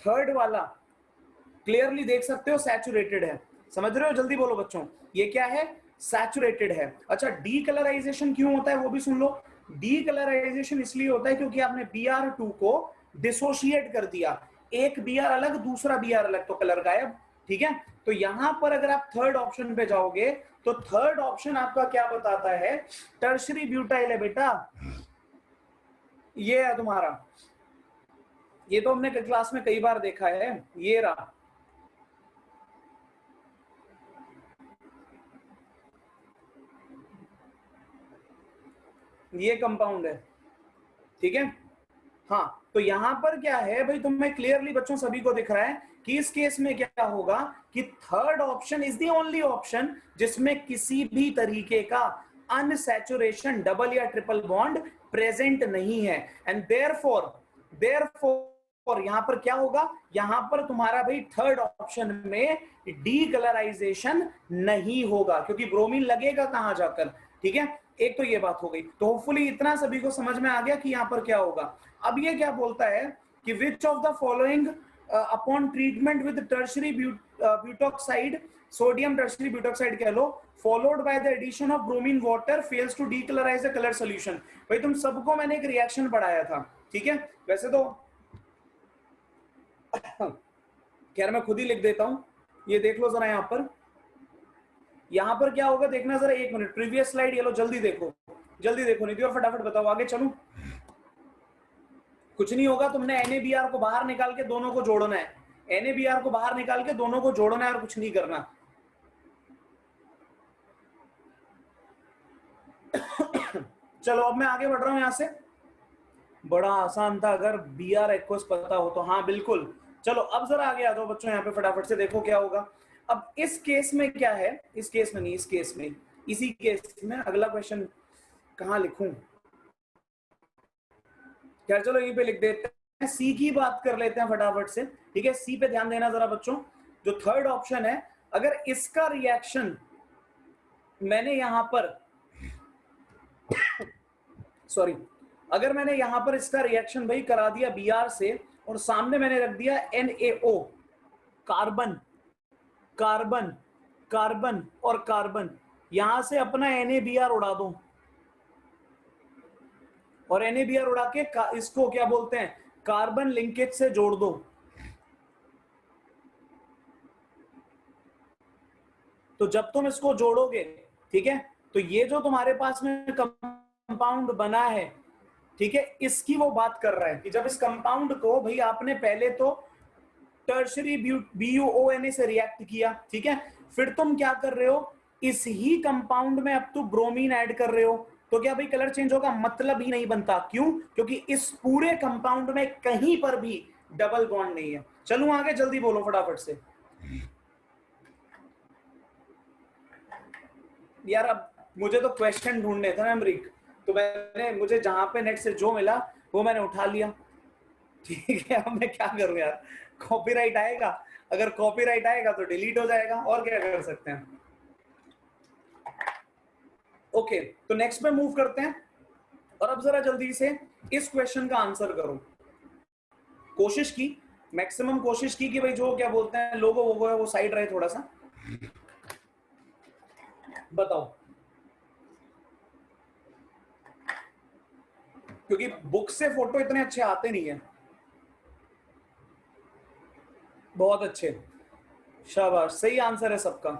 थर्ड वाला क्लियरली देख सकते हो सैचुरेटेड है, समझ रहे हो, जल्दी बोलो बच्चों, ये क्या है, सैचुरेटेड है। अच्छा, डीकलराइजेशन क्यों होता है वो भी सुन लो। डीकलराइजेशन इसलिए होता है क्योंकि आपने Br2 को डिसोशिएट कर दिया, एक Br अलग दूसरा Br अलग, तो कलर गायब, ठीक है। तो यहां पर अगर आप थर्ड ऑप्शन पे जाओगे तो थर्ड ऑप्शन आपका क्या बताता है, टर्शरी ब्यूटाइल है बेटा, ये है तुम्हारा, ये तो हमने क्लास में कई बार देखा है, ये रहा, ये कंपाउंड है, ठीक है। हाँ, तो यहां पर क्या है भाई, तुम्हें क्लियरली बच्चों सभी को दिख रहा है कि इस केस में क्या होगा कि third option is the only option जिसमें किसी भी तरीके का अनसैचुरेशन डबल या ट्रिपल बॉन्ड प्रेजेंट नहीं है। एंड देयरफॉर यहां पर क्या होगा, यहां पर तुम्हारा भाई थर्ड ऑप्शन में डीकलराइजेशन नहीं होगा, क्योंकि ब्रोमीन लगेगा कहां जाकर, ठीक है। एक तो ये बात हो गई, तो होपफुली इतना सभी को समझ में आ गया कि यहां पर क्या होगा। अब ये क्या बोलता है कि which of the following upon treatment with tertiary butoxide, sodium tertiary butoxide कह लो, followed by the addition of bromine water fails to decolourise the colour solution. भाई तुम सबको मैंने एक रिएक्शन पढ़ाया था, ठीक है, वैसे तो खैर मैं खुद ही लिख देता हूं, ये देख लो जरा यहां पर क्या होगा, देखना जरा, एक मिनट, प्रीवियस स्लाइड ये लो, जल्दी देखो निधि, और फटाफट बताओ, आगे चलूं। कुछ नहीं होगा, तुमने NaBr को बाहर निकाल के दोनों को जोड़ना है, NaBr को बाहर निकाल के दोनों को जोड़ना है और कुछ नहीं करना। चलो अब मैं आगे बढ़ रहा हूं यहां से, बड़ा आसान था अगर Br एक्वस पता हो तो, हाँ बिल्कुल। चलो अब जरा आगे आ जाओ बच्चों, यहाँ पे फटाफट से देखो क्या होगा। अब इस केस में क्या है, इस केस में नहीं, इस केस में, इसी केस में अगला क्वेश्चन कहां लिखूं, खैर चलो यहीं पे लिख देते हैं, सी की बात कर लेते हैं फटाफट से, ठीक है। सी पे ध्यान देना जरा बच्चों, जो थर्ड ऑप्शन है, अगर इसका रिएक्शन मैंने यहां पर सॉरी, अगर मैंने यहां पर इसका रिएक्शन भाई करा दिया Br से, और सामने मैंने रख दिया NaO, कार्बन कार्बन कार्बन और कार्बन, यहां से अपना NaBr उड़ा दो, और NaBr उड़ा के इसको क्या बोलते हैं, कार्बन लिंकेज से जोड़ दो, तो जब तुम इसको जोड़ोगे, ठीक है, तो ये जो तुम्हारे पास में कंपाउंड बना है, ठीक है, इसकी वो बात कर रहा है कि जब इस कंपाउंड को भाई आपने पहले तो टर्शरी BuONA से रिएक्ट किया, ठीक है, फिर तुम क्या कर रहे हो, इस ही कंपाउंड में अब तुम ब्रोमीन ऐड कर रहे हो, तो क्या भाई कलर चेंज होगा? मतलब ही नहीं बनता। क्यों? क्योंकि इस पूरे कंपाउंड में कहीं पर भी डबल बॉन्ड नहीं है। चलूं आगे, जल्दी बोलो फटाफट से यार। अब मुझे तो क्वेश्चन ढूंढने थे ना अमरीक, तो मैंने, मुझे जहां पे नेट से जो मिला वो मैंने उठा लिया, ठीक है। अब मैं क्या करूं यार, कॉपीराइट आएगा, अगर कॉपीराइट आएगा तो डिलीट हो जाएगा, और क्या कर सकते हैं। ओके, तो नेक्स्ट पे मूव करते हैं, और अब जरा जल्दी से इस क्वेश्चन का आंसर करो। कोशिश की, मैक्सिमम कोशिश की कि भाई जो क्या बोलते हैं लोगो वो है वो साइड रहे थोड़ा सा। बताओ, क्योंकि बुक से फोटो इतने अच्छे आते नहीं है। बहुत अच्छे, शाबाश, सही आंसर है सबका।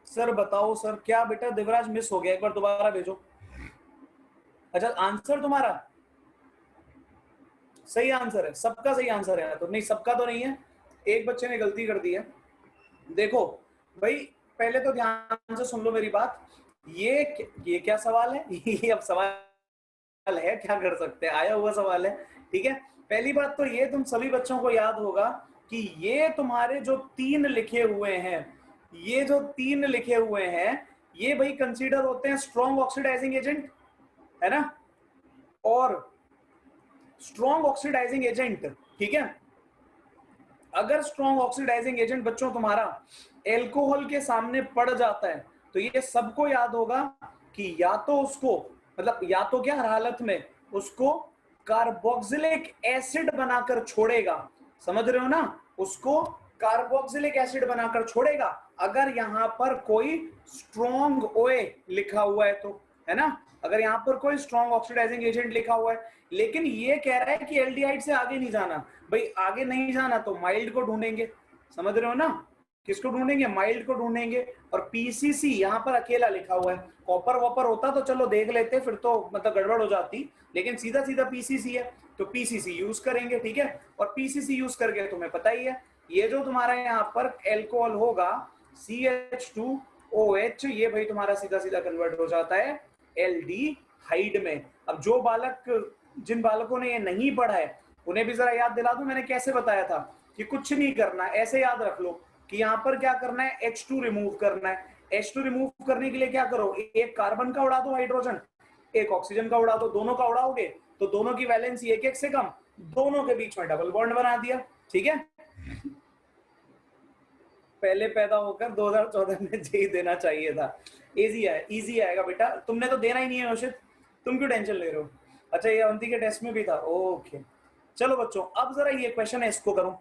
सर बताओ सर, क्या बेटा दिवराज मिस हो गया, एक बार दोबारा भेजो। अच्छा, आंसर तुम्हारा सही आंसर है, सबका सही आंसर है। तो नहीं, सबका तो नहीं है, एक बच्चे ने गलती कर दी है। देखो भाई, पहले तो ध्यान से सुन लो मेरी बात। ये क्या सवाल है ये अब सवाल है, क्या कर सकते हैं, आया हुआ सवाल है, ठीक है। पहली बात तो ये तुम सभी बच्चों को याद होगा कि ये तुम्हारे जो 3 लिखे हुए हैं, ये जो 3 लिखे हुए हैं, ये भाई कंसीडर होते हैं स्ट्रॉन्ग ऑक्सीडाइजिंग एजेंट, है ना, और स्ट्रॉन्ग ऑक्सीडाइजिंग एजेंट, ठीक है। अगर स्ट्रॉन्ग ऑक्सीडाइजिंग एजेंट बच्चों तुम्हारा एल्कोहल के सामने पड़ जाता है, तो ये सबको याद होगा कि या तो उसको, मतलब या तो क्या, हर हालत में उसको कार्बोक्सिलिक एसिड बनाकर छोड़ेगा, समझ रहे हो ना, उसको कार्बोक्सिलिक एसिड बनाकर छोड़ेगा, अगर यहां पर कोई स्ट्रॉन्ग ओए लिखा हुआ है तो, है ना, अगर यहां पर कोई स्ट्रॉन्ग ऑक्सीडाइजिंग एजेंट लिखा हुआ है। लेकिन ये कह रहा है कि एल्डिहाइड से आगे नहीं जाना। भाई आगे नहीं जाना तो माइल्ड को ढूंढेंगे, समझ रहे हो ना, किसको ढूंढेंगे, माइल्ड को ढूंढेंगे। और पीसीसी यहाँ पर अकेला लिखा हुआ है, कॉपर वॉपर होता तो चलो देख लेते, फिर तो मतलब गड़बड़ हो जाती, लेकिन सीधा सीधा पीसीसी है, तो पीसीसी यूज करेंगे, ठीक है। और पीसीसी यूज करके तुम्हें पता ही है, ये जो तुम्हारा यहाँ पर एल्कोहल होगा CH2OH, ये भाई तुम्हारा सीधा सीधा कन्वर्ट हो जाता है एल्डिहाइड में। अब जो बालक, जिन बालकों ने ये नहीं पढ़ा है, उन्हें भी जरा याद दिला दूं मैंने कैसे बताया था, कि कुछ नहीं करना, ऐसे याद रख लो कि यहाँ पर क्या करना है, H2 रिमूव करना है। H2 रिमूव करने के लिए क्या करो, एक कार्बन का उड़ा दो हाइड्रोजन, एक ऑक्सीजन का उड़ा दो, दोनों का उड़ाओगे तो दोनों की वैलेंसी एक एक से कम, दोनों के बीच में डबल बॉन्ड बना दिया, ठीक है। पहले पैदा होकर 2014 में जी देना चाहिए था। इजी है, इजी आएगा बेटा, तुमने तो देना ही नहीं है योशित, तुम क्यों टेंशन ले रहे हो। अच्छा, ये अवंती के टेस्ट में भी था, ओके। चलो बच्चों, अब जरा ये क्वेश्चन है, इसको करो,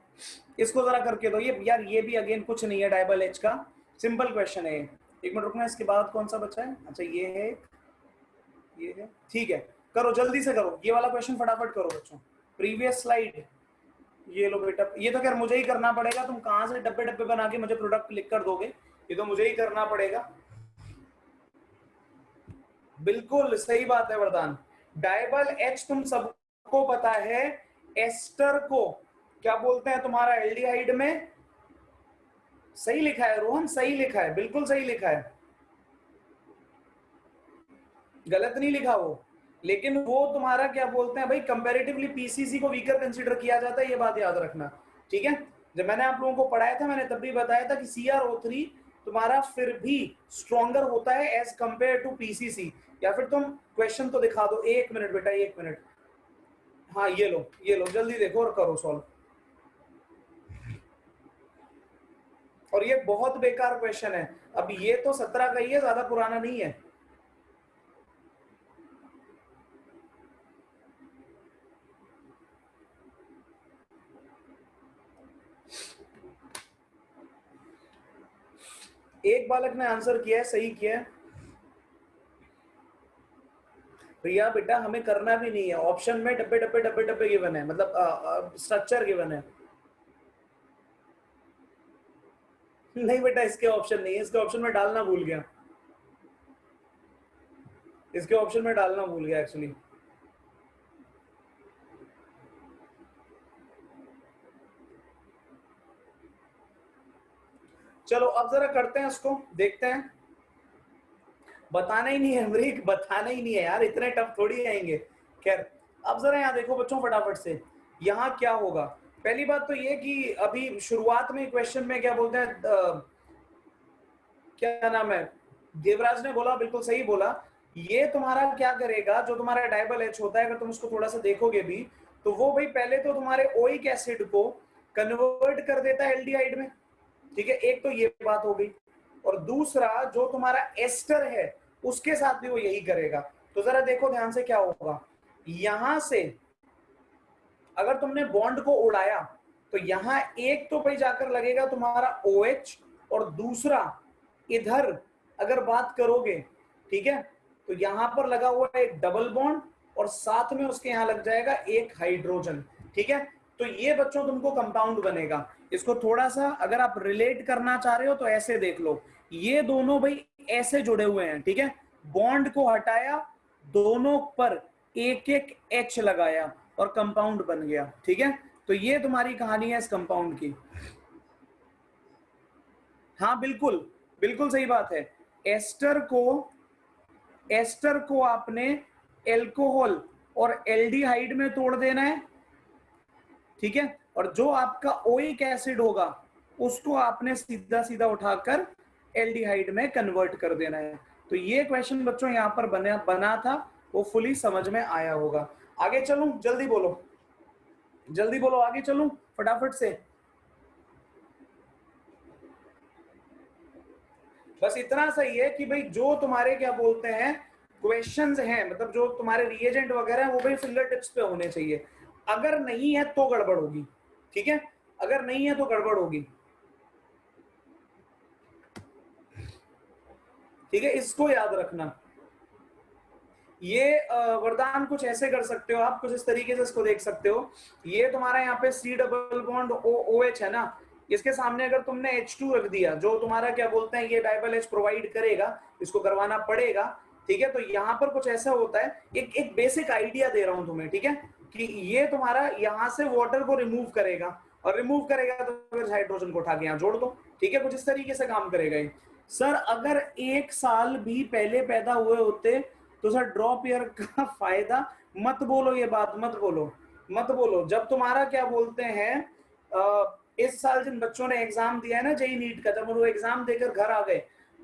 इसको जरा करके दो। ये यार ये भी अगेन कुछ नहीं है, डायबल एच का सिंपल क्वेश्चन है। एक मिनट रुकना, इसके बाद कौन सा बचा है, अच्छा ये है, ये है, ठीक है। करो जल्दी से करो, ये वाला क्वेश्चन फटाफट करो बच्चों। प्रीवियस स्लाइड, ये लो बेटा, ये तो खैर मुझे ही करना पड़ेगा, तुम कहां से डब्बे डब्बे बना के मुझे प्रोडक्ट लिख कर दोगे, ये तो मुझे ही करना पड़ेगा। बिल्कुल सही बात है वरदान। डायबल एच तुम सबको पता है, एस्टर को क्या बोलते हैं तुम्हारा एल्डिहाइड में, सही लिखा है रोहन, सही लिखा है, बिल्कुल सही लिखा है, गलत नहीं लिखा वो। लेकिन वो तुम्हारा क्या बोलते हैं भाई, कंपैरेटिवली पीसीसी को वीकर कंसीडर किया जाता है, ये बात याद रखना, ठीक है। जब मैंने आप लोगों को पढ़ाया था, मैंने तब भी बताया था कि CrO3 तुम्हारा फिर भी स्ट्रॉन्गर होता है एज कंपेयर टू पीसीसी। या फिर तुम क्वेश्चन तो दिखा दो, एक मिनट बेटा, एक मिनट, हाँ ये लो, ये लो, जल्दी देखो और करो सॉल्व। और ये बहुत बेकार क्वेश्चन है, अब ये तो 17 का ही है, ज्यादा पुराना नहीं है। एक बालक ने आंसर किया है, सही किया है भैया। बेटा हमें करना भी नहीं है, ऑप्शन में डब्बे डब्बे डब्बे डब्बे गिवन है, मतलब स्ट्रक्चर गिवन है। नहीं बेटा, इसके ऑप्शन नहीं है, इसके ऑप्शन में डालना भूल गया, इसके ऑप्शन में डालना भूल गया एक्चुअली। चलो अब जरा करते हैं इसको, देखते हैं। बताना ही नहीं है अमरीक, बताना ही नहीं है यार, इतने टफ थोड़ी आएंगे। खैर अब जरा यहाँ देखो बच्चों फटाफट से, यहाँ क्या होगा। पहली बात तो ये कि अभी शुरुआत में क्वेश्चन में क्या बोलते हैं, क्या नाम है, देवराज ने बोला, बिल्कुल सही बोला। ये तुम्हारा क्या करेगा, जो तुम्हारा डाइबल एच होता है, अगर तुम उसको थोड़ा सा देखोगे भी, तो वो भाई पहले तो तुम्हारे ओइक एसिड को कन्वर्ट कर देता है एल्डिहाइड में, ठीक है, एक तो ये बात हो गई। और दूसरा जो तुम्हारा एस्टर है उसके साथ भी वो यही करेगा। तो जरा देखो ध्यान से क्या होगा, यहां से अगर तुमने बॉन्ड को उड़ाया तो यहां एक तो भाई जाकर लगेगा तुम्हारा OH, और दूसरा इधर अगर बात करोगे, ठीक है, तो यहां पर लगा हुआ है एक डबल बॉन्ड और साथ में उसके यहां लग जाएगा एक हाइड्रोजन, ठीक है। तो ये बच्चों तुमको कंपाउंड बनेगा। इसको थोड़ा सा अगर आप रिलेट करना चाह रहे हो तो ऐसे देख लो, ये दोनों भाई ऐसे जुड़े हुए हैं, ठीक है, बॉन्ड को हटाया, दोनों पर एक एक H लगाया और कंपाउंड बन गया, ठीक है। तो ये तुम्हारी कहानी है इस कंपाउंड की। हाँ बिल्कुल, बिल्कुल सही बात है। एस्टर को आपने एल्कोहल और एल्डिहाइड में तोड़ देना है, ठीक है, और जो आपका ओइक एसिड होगा उसको आपने सीधा सीधा उठाकर एल्डिहाइड में कन्वर्ट कर देना है। तो ये क्वेश्चन बच्चों यहाँ पर बना था, वो फुली समझ में आया होगा। आगे चलूं, जल्दी बोलो, जल्दी बोलो, आगे चलूं फटाफट से। बस इतना सही है कि भाई जो तुम्हारे क्या बोलते हैं क्वेश्चंस हैं, मतलब जो तुम्हारे रिएजेंट वगैरह है वो भाई फिंगर टिप्स पे होने चाहिए। अगर नहीं है तो गड़बड़ होगी, ठीक है, अगर नहीं है तो गड़बड़ होगी, ठीक है, इसको याद रखना। ये वरदान कुछ ऐसे कर सकते हो आप, कुछ इस तरीके से इसको देख सकते हो। ये तुम्हारा यहाँ पे C डबल बॉन्ड OH है ना, इसके सामने अगर तुमने H2 रख दिया, जो तुम्हारा क्या बोलते हैं ये डाइबल H प्रोवाइड करेगा, इसको करवाना पड़ेगा, ठीक है। तो यहाँ पर कुछ ऐसा होता है, एक बेसिक आइडिया दे रहा हूं तुम्हें, ठीक है, कि ये तुम्हारा यहाँ से वाटर को रिमूव करेगा, और रिमूव करेगा तो फिर हाइड्रोजन को उठा के यहाँ जोड़ दो, ठीक है, कुछ इस तरीके से काम करेगा ये। सर अगर 1 साल भी पहले पैदा हुए होते तो सर ड्रॉप ईयर का फायदा, मत बोलो ये बात, मत बोलो, मत बोलो। जब तुम्हारा क्या बोलते हैं इस साल जिन बच्चों ने एग्जाम दिया है ना जेईई नीट का, जब वो एग्जाम देकर घर आ गए,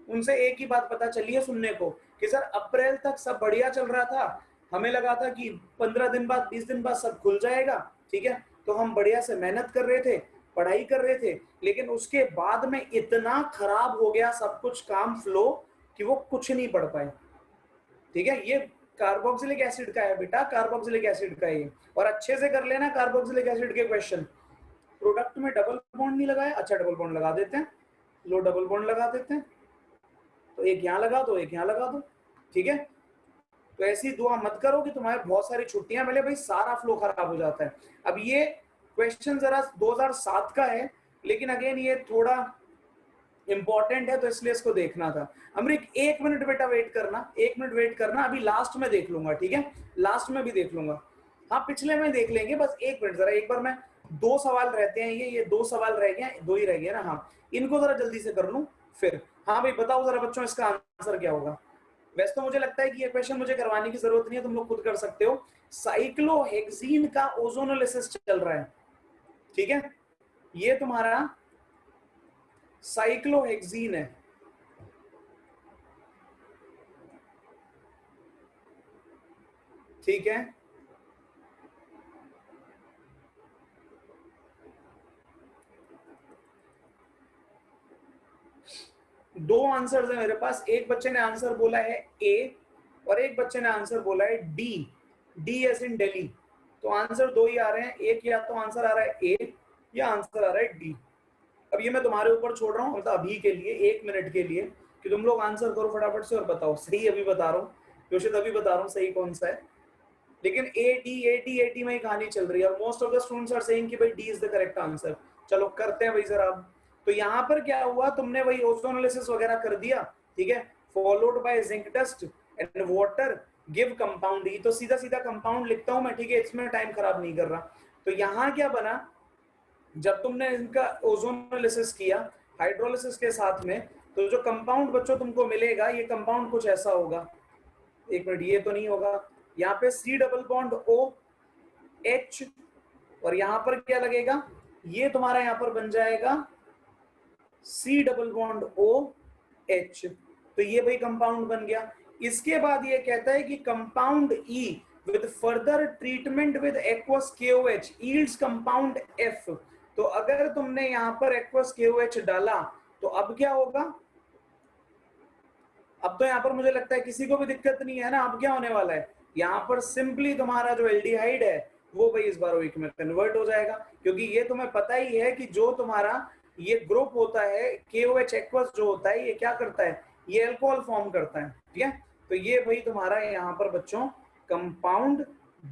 उनसे एक ही बात पता चली है सुनने को कि सर अप्रैल तक सब बढ़िया चल रहा था, हमें लगा था कि 15 दिन बाद 20 दिन बाद सब खुल जाएगा, ठीक है, तो हम बढ़िया से मेहनत कर रहे थे, पढ़ाई कर रहे थे, लेकिन उसके बाद में इतना खराब हो गया सब कुछ काम फ्लो कि वो कुछ नहीं पढ़ पाए, ठीक है। ये कार्बोक्सिलिक एसिड का है बेटा, कार्बोक्सिलिक एसिड का ये, और अच्छे से कर लेना कार्बोक्सिलिक एसिड के क्वेश्चन। प्रोडक्ट में डबल बॉन्ड नहीं लगाया, अच्छा डबल बॉन्ड लगा देते हैं, लो डबल बॉन्ड लगा देते हैं, तो एक यहाँ लगा दो, एक यहाँ लगा दो, ठीक है। तो ऐसी दुआ मत करो कि तुम्हारे बहुत सारी छुट्टियां मिले, भाई सारा फ्लो खराब हो जाता है। अब ये क्वेश्चन जरा 2007 का है, लेकिन अगेन ये थोड़ा इंपॉर्टेंट है तो इसलिए इसको देखना था। अमरीक 1 मिनट बेटा वेट करना, 1 मिनट वेट करना, अभी लास्ट में देख लूंगा, ठीक है, लास्ट में भी देख लूंगा, हाँ पिछले में देख लेंगे, बस 1 मिनट जरा, एक बार मैं 2 सवाल रहते हैं, ये 2 सवाल रह गए, 2 ही रह गए ना, हाँ इनको जरा जल्दी से कर लूं फिर। हाँ भाई बताओ जरा बच्चों इसका आंसर क्या होगा। वैसे तो मुझे लगता है कि ये क्वेश्चन मुझे करवाने की जरूरत नहीं है, तुम लोग खुद कर सकते हो। साइक्लोहेक्सीन का ओजोनोलिसिस चल रहा है, ठीक है, ये तुम्हारा साइक्लोहेक्सीन है, ठीक है, दो आंसर्स है मेरे पास, एक बच्चे ने आंसर बोला है ए और एक बच्चे ने आंसर बोला है डी, डी एस इन दिल्ली। तो आंसर 2 ही आ रहे हैं, एक या तो आंसर आ रहा है ए या आंसर आ रहा है डी। अब ये मैं तुम्हारे ऊपर छोड़ रहा हूँ, मतलब अभी के लिए 1 मिनट के लिए, कि तुम लोग आंसर करो फटाफट से और बताओ सही, अभी बता रहा हूँ योशित, अभी बता रहा हूँ सही कौन सा है। लेकिन ए टी में ही कहानी चल रही है और most of the students are saying कि भाई D is the correct answer. चलो करते हैं भाई जरा। तो यहाँ पर क्या हुआ, तुमने वही ओजोनोलिसिस वगैरह कर दिया, ठीक है, followed by zinc test and water give compound E, तो सीधा सीधा कंपाउंड लिखता हूं मैं, ठीक है, इसमें टाइम खराब नहीं कर रहा। तो यहाँ क्या बना, जब तुमने इनका ओजोनोलिसिस किया हाइड्रोलिसिस के साथ में, तो जो कंपाउंड बच्चों तुमको मिलेगा ये कंपाउंड कुछ ऐसा होगा, एक मिनट, ये तो नहीं होगा, यहाँ पे C double bond O H, और यहाँ पर क्या लगेगा, ये तुम्हारा यहाँ पर बन जाएगा C double bond O H, तो ये भाई कंपाउंड बन गया। इसके बाद ये कहता है कि compound E with further treatment with aqueous KOH yields compound F। तो अगर तुमने यहाँ पर aqueous KOH डाला तो अब क्या होगा, अब तो यहाँ पर मुझे लगता है किसी को भी दिक्कत नहीं है ना। अब क्या होने वाला है, यहाँ पर सिंपली तुम्हारा जो एल्डिहाइड है वो भाई इस बार एक में कन्वर्ट हो जाएगा, क्योंकि ये तुम्हें पता ही है कि जो तुम्हारा ये ग्रुप होता है KOH एक्वस जो होता है, ये क्या करता है, ये अल्कोहल फॉर्म करता है, ठीक है। तो ये भाई तुम्हारा यहाँ पर बच्चों कंपाउंड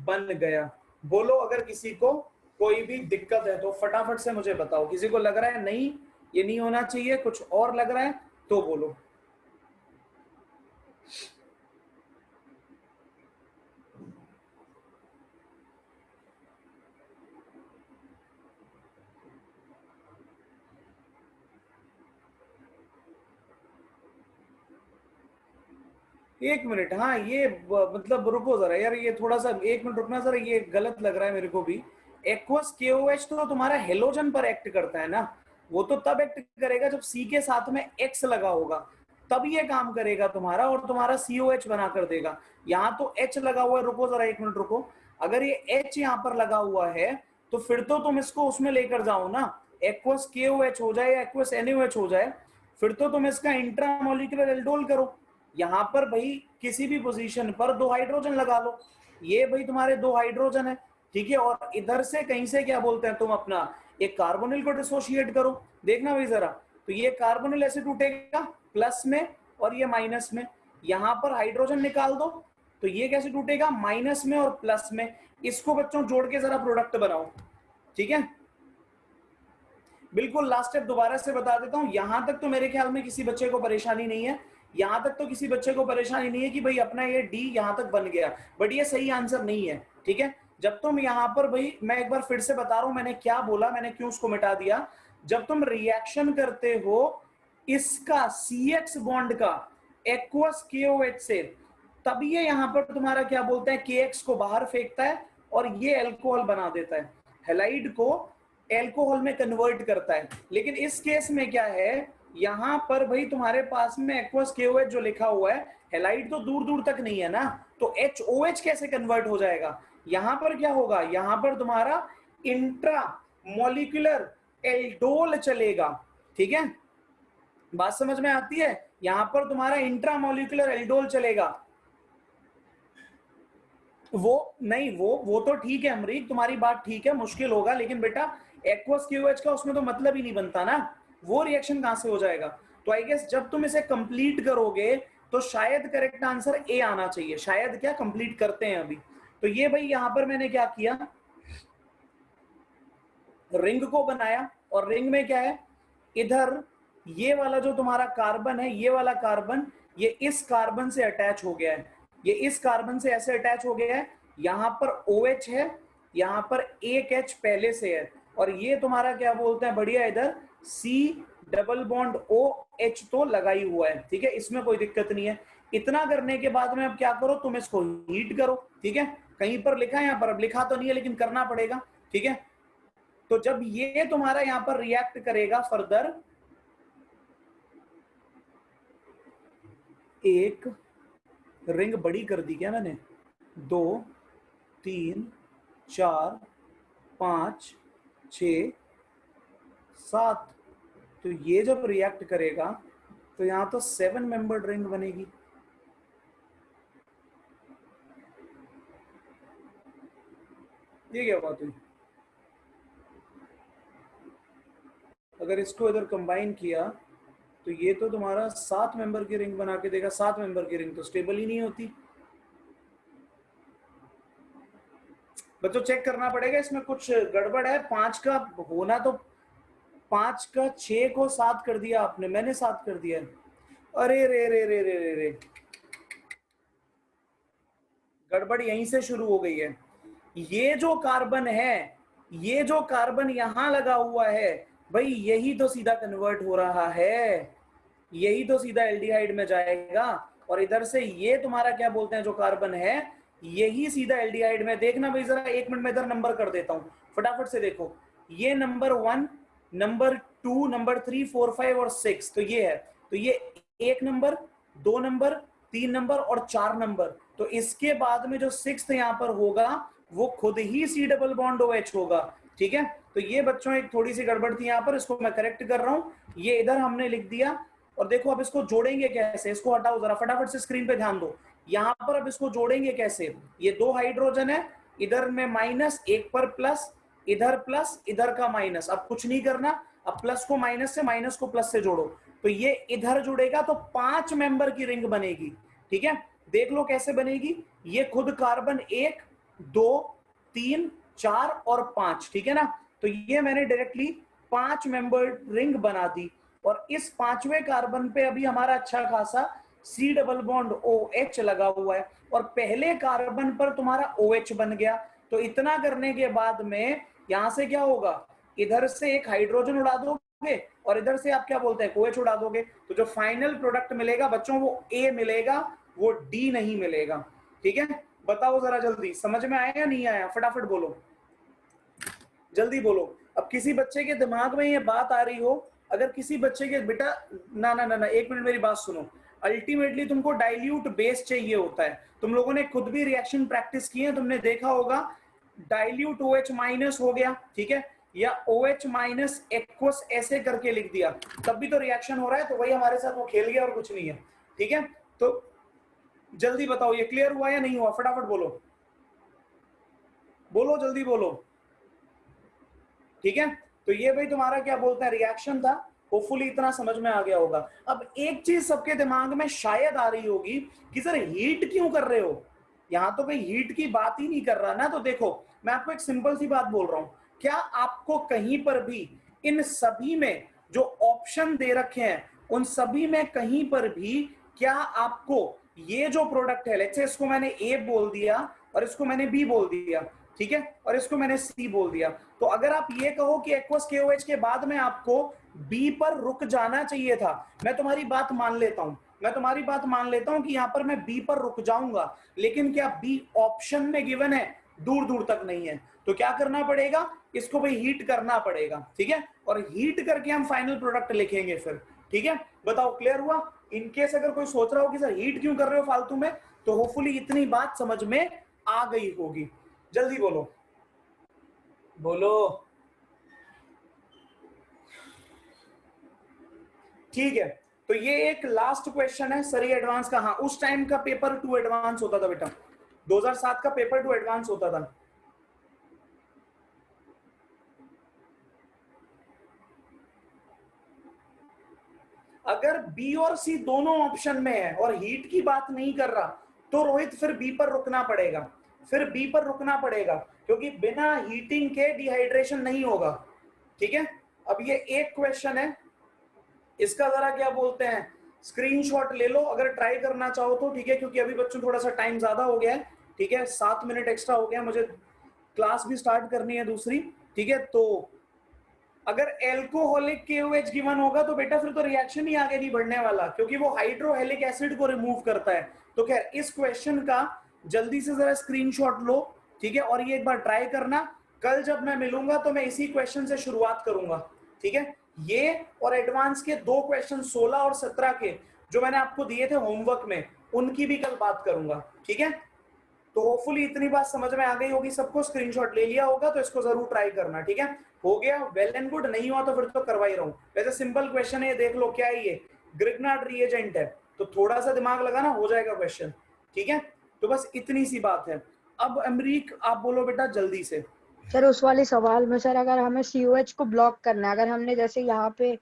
बन गया। बोलो अगर किसी को कोई भी दिक्कत है तो फटाफट से मुझे बताओ, किसी को लग रहा है नहीं ये नहीं होना चाहिए, कुछ और लग रहा है तो बोलो। एक मिनट, हाँ ये मतलब रुको जरा यार, ये थोड़ा सा एक मिनट रुकना जरा, ये गलत लग रहा है मेरे को भी। एक्वस KOH तो तुम्हारा हेलोजन पर एक्ट करता है ना, वो तो तब एक्ट करेगा जब C के साथ में X लगा होगा, तब ये काम करेगा तुम्हारा और तुम्हारा COH बना कर देगा। यहाँ तो H लगा हुआ है, रुको जरा एक मिनट रुको, अगर ये H यहाँ पर लगा हुआ है तो फिर तो तुम इसको उसमें लेकर जाओ ना, एक्वस KOH हो जाए या एक्वस NaOH हो जाए, फिर तो तुम इसका इंट्रामोलिकुलर एल्डोल करो। यहाँ पर भाई किसी भी पोजीशन पर 2 हाइड्रोजन लगा लो, ये भाई तुम्हारे 2 हाइड्रोजन है, ठीक है, और इधर से कहीं से क्या बोलते हैं तुम अपना एक कार्बोनिल को डिसोशिएट करो, देखना भाई जरा, तो ये कार्बोनिल ऐसे टूटेगा प्लस में और ये माइनस में, यहाँ पर हाइड्रोजन निकाल दो तो ये कैसे टूटेगा, माइनस में और प्लस में, इसको बच्चों जोड़ के जरा प्रोडक्ट बनाओ, ठीक है। बिल्कुल लास्ट स्टेप दोबारा से बता देता हूं, यहां तक तो मेरे ख्याल में किसी बच्चे को परेशानी नहीं है, यहां तक तो किसी बच्चे को परेशानी नहीं है कि भाई अपना ये डी यहां तक बन गया, बट ये सही आंसर नहीं है, ठीक है। जब तुम यहां पर भाई, मैं एक बार फिर से बता रहा हूं मैंने क्या बोला, मैंने क्यों उसको मिटा दिया, जब तुम रिएक्शन करते हो इसका CX बॉन्ड का एक्वस KOH से, तब ये यहां पर तुम्हारा क्या बोलते हैं KX को बाहर फेंकता है और ये अल्कोहल बना देता है, हैलाइड को एल्कोहल में कन्वर्ट करता है। लेकिन इस केस में क्या है, यहां पर भाई तुम्हारे पास में एक्वस KOH जो लिखा हुआ है, हैलाइड तो दूर दूर तक नहीं है ना, तो HOH कैसे कन्वर्ट हो जाएगा, यहां पर क्या होगा, यहां पर तुम्हारा इंट्रा मॉलिक्यूलर एल्डोल चलेगा, ठीक है, बात समझ में आती है, यहां पर तुम्हारा इंट्रा मॉलिक्यूलर एल्डोल चलेगा। वो नहीं, वो तो ठीक है अमरीक, तुम्हारी बात ठीक है, मुश्किल होगा, लेकिन बेटा एक्वस KOH का उसमें तो मतलब ही नहीं बनता ना, वो रिएक्शन कहां से हो जाएगा। तो आई गेस जब तुम इसे कंप्लीट करोगे तो शायद करेक्ट आंसर ए आना चाहिए, शायद क्या, कंप्लीट करते हैं अभी। तो ये भाई यहां पर मैंने क्या किया, रिंग को बनाया, और रिंग में क्या है, इधर ये वाला जो तुम्हारा कार्बन है, ये वाला कार्बन ये इस कार्बन से अटैच हो गया है, ये इस कार्बन से ऐसे अटैच हो गया है, यहां पर OH है, यहां पर एक H पहले से है, और ये तुम्हारा क्या बोलते हैं बढ़िया, इधर C डबल बॉन्ड OH तो लगा ही हुआ है, ठीक है, इसमें कोई दिक्कत नहीं है। इतना करने के बाद में अब क्या करो, तुम इसको हीट करो, ठीक है, कहीं पर लिखा है, यहाँ पर अब लिखा तो नहीं है लेकिन करना पड़ेगा, ठीक है। तो जब ये तुम्हारा यहां पर रिएक्ट करेगा फर्दर, एक रिंग बड़ी कर दी क्या मैंने, 2 3 4 5 6 7, तो ये जब रिएक्ट करेगा तो यहां तो 7 मेंबर्ड रिंग बनेगी, ये क्या बात हुई, अगर इसको इधर कंबाइन किया तो ये तो तुम्हारा 7 मेंबर की रिंग बना के देगा, 7 मेंबर की रिंग तो स्टेबल ही नहीं होती। बच्चों चेक करना पड़ेगा, इसमें कुछ गड़बड़ है, 5 का होना तो 5 का 6 को 7 कर दिया आपने, मैंने 7 कर दिया, अरे रे रे रे रे रे रे, गड़बड़ यहीं से शुरू हो गई है। ये जो कार्बन है, ये जो कार्बन यहां लगा हुआ है, भाई यही तो सीधा कन्वर्ट हो रहा है, यही तो सीधा एल्डिहाइड में जाएगा, और इधर से ये तुम्हारा क्या बोलते हैं जो कार्बन है, यही सीधा एल्डिहाइड में। देखना भाई जरा, 1 मिनट में इधर नंबर कर देता हूं, फटाफट से देखो। ये नंबर 1, नंबर 2, नंबर 3, 4, 5 और 6, तो ये है। तो ये 1 नंबर, 2 नंबर, 3 नंबर और 4 नंबर। तो इसके बाद में जो 6th यहाँ पर होगा वो खुद ही C डबल बॉन्ड OH होगा। ठीक है, तो ये बच्चों एक थोड़ी सी गड़बड़ थी यहाँ पर, इसको मैं करेक्ट कर रहा हूँ। ये इधर हमने लिख दिया, और देखो अब इसको जोड़ेंगे कैसे, इसको हटाओ जरा, फटाफट से स्क्रीन पे ध्यान दो। यहाँ पर अब इसको जोड़ेंगे कैसे, ये 2 हाइड्रोजन है, इधर में माइनस, एक पर प्लस, इधर प्लस, इधर का माइनस। अब कुछ नहीं करना, अब प्लस को माइनस से, माइनस को प्लस से जोड़ो, तो ये इधर जुड़ेगा तो 5 मेंबर की रिंग बनेगी। ठीक है, देख लो कैसे बनेगी। ये खुद कार्बन 1, 2, 3, 4 और 5, ठीक है ना। तो ये मैंने डायरेक्टली 5 मेंबर रिंग बना दी, और इस 5वें कार्बन पे अभी हमारा अच्छा खासा C डबल बॉन्ड OH लगा हुआ है, और पहले कार्बन पर तुम्हारा OH बन गया। तो इतना करने के बाद में यहां से क्या होगा, इधर से एक हाइड्रोजन उड़ा दोगे, और इधर से आप क्या बोलते हैं, OH उड़ा दोगे। तो जो फाइनल प्रोडक्ट मिलेगा बच्चों वो A मिलेगा, वो D नहीं मिलेगा। ठीक है, बताओ जरा जल्दी, समझ में आया या नहीं आया, फटाफट बोलो, जल्दी बोलो। अब किसी बच्चे के दिमाग में ये बात आ रही हो, अगर किसी बच्चे के, बेटा ना ना ना ना, 1 मिनट मेरी बात सुनो। अल्टीमेटली तुमको डाइल्यूट बेस चाहिए होता है। तुम लोगों ने खुद भी रिएक्शन प्रैक्टिस की है, तुमने देखा होगा डाइल्यूट OH माइनस हो गया, ठीक है, या OH माइनस एक्वस ऐसे करके लिख दिया, तब भी तो रिएक्शन हो रहा है। तो वही हमारे साथ वो खेल गया और कुछ नहीं है। ठीक है, तो जल्दी बताओ ये क्लियर हुआ या नहीं हुआ, फटाफट बोलो, बोलो जल्दी बोलो। ठीक है, तो ये भाई तुम्हारा क्या बोलते हैं रिएक्शन था, होपफुली इतना समझ में आ गया होगा। अब एक चीज सबके दिमाग में शायद आ रही होगी कि सर हीट क्यों कर रहे हो, यहां तो कोई हीट की बात ही नहीं कर रहा ना। तो देखो मैं आपको एक सिंपल सी बात बोल रहा हूं, क्या आपको कहीं पर भी इन सभी में जो ऑप्शन दे रखे हैं उन सभी में कहीं पर भी क्या आपको ये जो प्रोडक्ट है, लेट्स से इसको मैंने ए बोल दिया और इसको मैंने बी बोल दिया, ठीक है, और इसको मैंने सी बोल दिया, तो अगर आप ये कहो कि एक्वस KOH के बाद में आपको बी पर रुक जाना चाहिए था, मैं तुम्हारी बात मान लेता हूं, मैं तुम्हारी बात मान लेता हूं कि यहां पर मैं बी पर रुक जाऊंगा, लेकिन क्या बी ऑप्शन में गिवन है, दूर दूर तक नहीं है। तो क्या करना पड़ेगा, इसको भाई हीट करना पड़ेगा, ठीक है, और हीट करके हम फाइनल प्रोडक्ट लिखेंगे फिर। ठीक है, बताओ क्लियर हुआ। इनकेस अगर कोई सोच रहा हो कि सर हीट क्यों कर रहे हो फालतू में, तो होपफुली इतनी बात समझ में आ गई होगी। जल्दी बोलो, बोलो। ठीक है, तो ये एक लास्ट क्वेश्चन है सर ये एडवांस का। हाँ, उस टाइम का पेपर 2 एडवांस होता था बेटा, 2007 का पेपर 2 एडवांस होता था। अगर बी और सी दोनों ऑप्शन में है और हीट की बात नहीं कर रहा, तो रोहित फिर बी पर रुकना पड़ेगा, फिर बी पर रुकना पड़ेगा, क्योंकि बिना हीटिंग के डिहाइड्रेशन नहीं होगा। ठीक है, अब ये एक क्वेश्चन है, इसका जरा क्या बोलते हैं स्क्रीनशॉट ले लो अगर ट्राई करना चाहो तो, ठीक है, क्योंकि अभी बच्चों थोड़ा सा टाइम ज्यादा हो गया है, ठीक है, 7 मिनट एक्स्ट्रा हो गया, मुझे क्लास भी स्टार्ट करनी है दूसरी। ठीक है, तो अगर एल्कोहलिक KOH गिवन होगा तो बेटा फिर तो रिएक्शन ही आगे नहीं बढ़ने वाला, क्योंकि वो हाइड्रोहेलिक एसिड को रिमूव करता है। तो खैर इस क्वेश्चन का जल्दी से जरा स्क्रीनशॉट लो, ठीक है, और ये एक बार ट्राई करना। कल जब मैं मिलूंगा तो मैं इसी क्वेश्चन से शुरुआत करूंगा, ठीक है। ये और एडवांस के 2 क्वेश्चन 16 और 17 के जो मैंने आपको दिए थे होमवर्क में, उनकी भी कल बात करूंगा, ठीक है। तो होपफुली इतनी बात समझ में आ गई होगी सबको, स्क्रीनशॉट ले लिया होगा, तो इसको जरूर ट्राई करना, ठीक है। हो गया, वेल एंड गुड, नहीं हुआ तो फिर तो करवा ही रहा हूँ। वैसे सिंपल क्वेश्चन है, ये देख लो क्या है, ये ग्रिग्नार्ड रिएजेंट है, तो थोड़ा सा दिमाग लगाना हो जाएगा क्वेश्चन, ठीक है। तो बस इतनी सी बात है। अब अमरीक आप बोलो बेटा जल्दी से। सर उस वाले सवाल में सर अगर हमें COH को ब्लॉक करना है, अगर हमने जैसे यहाँ पे